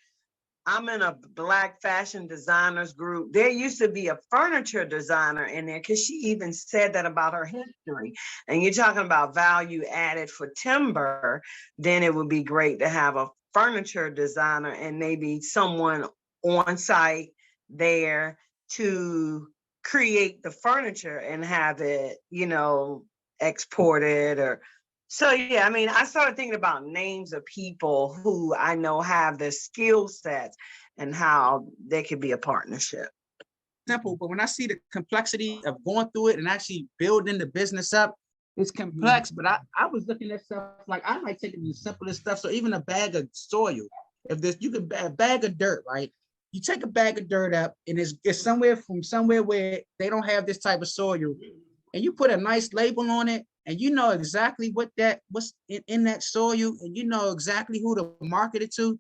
I'm in a Black fashion designers group. There used to be a furniture designer in there because she even said that about her history. And you're talking about value added for timber, then it would be great to have a furniture designer and maybe someone on site there to create the furniture and have it, exported or. So, yeah, I mean, I started thinking about names of people who I know have the skill sets and how they could be a partnership. Simple, but when I see the complexity of going through it and actually building the business up, it's complex. But I was looking at stuff like I might take it the simplest stuff. So even a bag of soil, you could a bag of dirt, right? You take a bag of dirt up and it's somewhere where they don't have this type of soil, and you put a nice label on it. And you know exactly what's in that soil, and you know exactly who to market it to.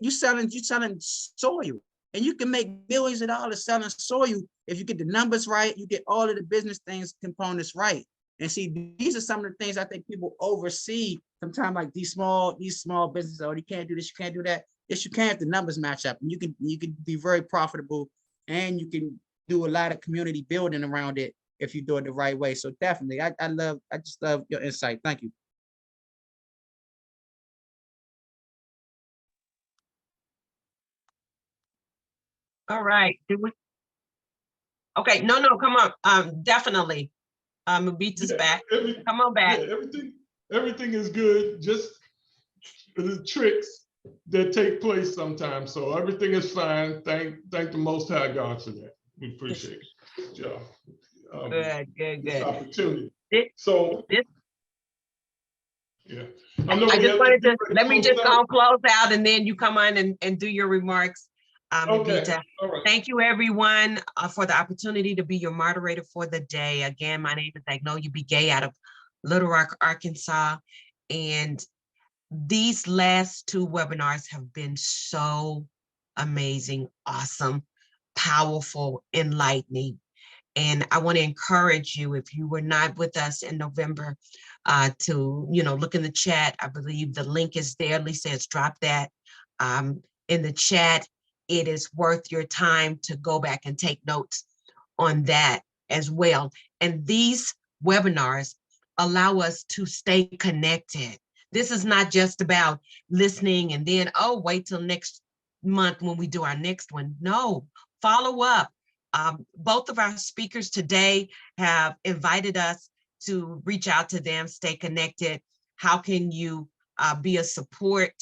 You're selling soil, and you can make millions of dollars selling soil if you get the numbers right. You get all of the business components right. And see, these are some of the things I think people oversee sometimes, like these small businesses. Oh, you can't do this, you can't do that. Yes, you can if the numbers match up, and you can be very profitable, and you can do a lot of community building around it if you do it the right way. So definitely, I just love your insight. Thank you. All right. Okay, no, come on. Definitely. Mubita's back. Come on back. Yeah, everything is good. Just the tricks that take place sometimes. So everything is fine. Thank the Most High God for that. We appreciate it. Yeah. Good. This opportunity. This Yeah. I know I we just have wanted to, get ready let me close just out. go close out and then you come on and do your remarks. Okay, Mubita. all right. Thank you everyone for the opportunity to be your moderator for the day. Again, my name is Agnolia B. Gay out of Little Rock, Arkansas. And these last two webinars have been so amazing, awesome, powerful, enlightening. And I want to encourage you, if you were not with us in November, to look in the chat. I believe the link is there. Lisa has dropped that in the chat. It is worth your time to go back and take notes on that as well. And these webinars allow us to stay connected. This is not just about listening and then, oh, wait till next month when we do our next one. No, follow up. Both of our speakers today have invited us to reach out to them, stay connected. How can you be a support?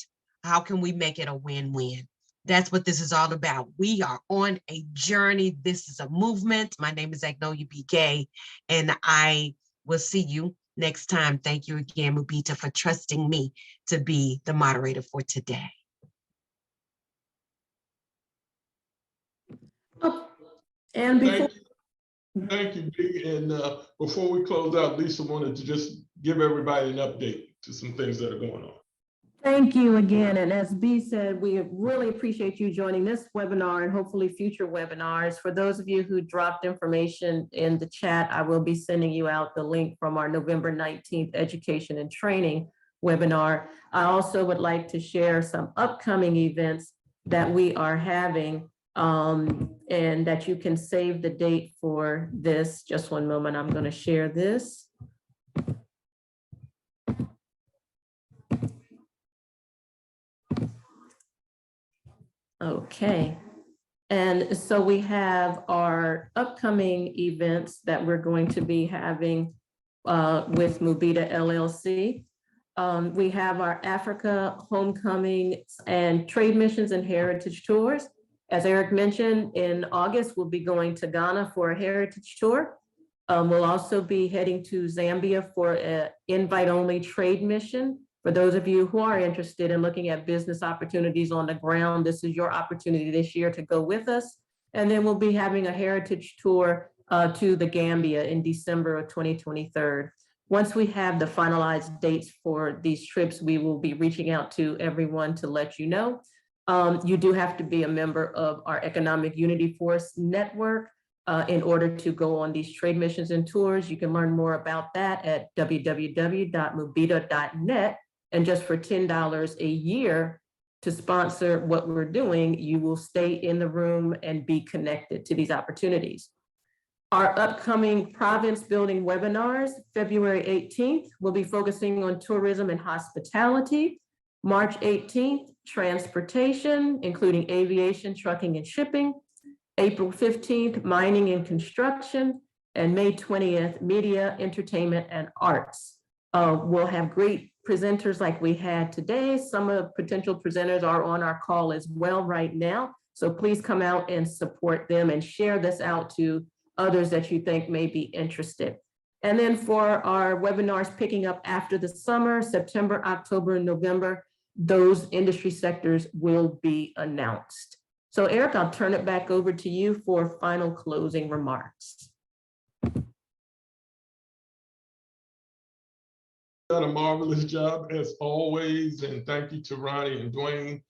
How can we make it a win-win? That's what this is all about. We are on a journey. This is a movement. My name is Agnolia B. Gay, and I will see you next time. Thank you again, Mubita, for trusting me to be the moderator for today. Oh, and before Thank you, Big. And before we close out, Lisa wanted to just give everybody an update to some things that are going on. Thank you again. And as B said, we really appreciate you joining this webinar and hopefully future webinars. For those of you who dropped information in the chat, I will be sending you out the link from our November 19th Education and Training webinar. I also would like to share some upcoming events that we are having and that you can save the date for this. Just one moment, I'm going to share this. Okay. And so we have our upcoming events that we're going to be having with Mubita LLC. We have our Africa Homecoming and Trade Missions and Heritage Tours. As Eric mentioned, in August, we'll be going to Ghana for a heritage tour. We'll also be heading to Zambia for an invite-only trade mission. For those of you who are interested in looking at business opportunities on the ground, this is your opportunity this year to go with us. And then we'll be having a heritage tour to the Gambia in December of 2023. Once we have the finalized dates for these trips, we will be reaching out to everyone to let you know. You do have to be a member of our Economic Unity Force network in order to go on these trade missions and tours. You can learn more about that at www.mubita.net. And just for $10 a year to sponsor what we're doing, you will stay in the room and be connected to these opportunities. Our upcoming province building webinars, February 18th, we'll be focusing on tourism and hospitality. March 18th, transportation, including aviation, trucking, and shipping. April 15th, mining and construction. And May 20th, media, entertainment, and arts. We'll have great presenters like we had today. Some of the potential presenters are on our call as well right now. So please come out and support them and share this out to others that you think may be interested. And then for our webinars picking up after the summer, September, October, and November, those industry sectors will be announced. So Eric, I'll turn it back over to you for final closing remarks. Done a marvelous job as always, and thank you to Ronnie and Dwayne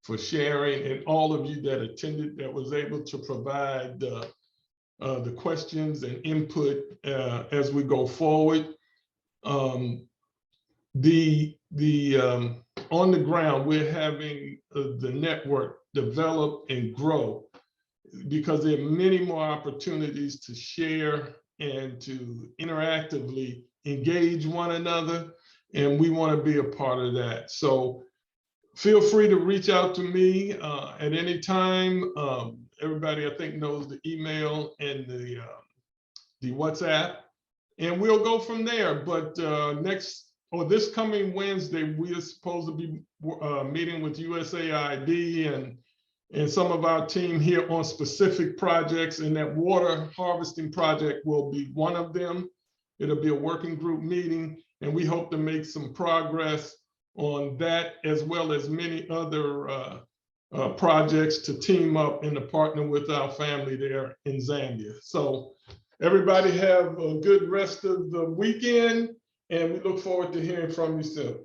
for sharing, and all of you that attended that was able to provide the questions and input as we go forward. On the ground, we're having the network develop and grow because there are many more opportunities to share and to interactively engage one another, and we want to be a part of that. So feel free to reach out to me at any time. Everybody, I think, knows the email and the WhatsApp, and we'll go from there. But this coming Wednesday, we are supposed to be meeting with USAID and some of our team here on specific projects, and that water harvesting project will be one of them. It'll be a working group meeting, And we hope to make some progress on that, as well as many other projects to team up and to partner with our family there in Zambia. So everybody have a good rest of the weekend, and we look forward to hearing from you soon.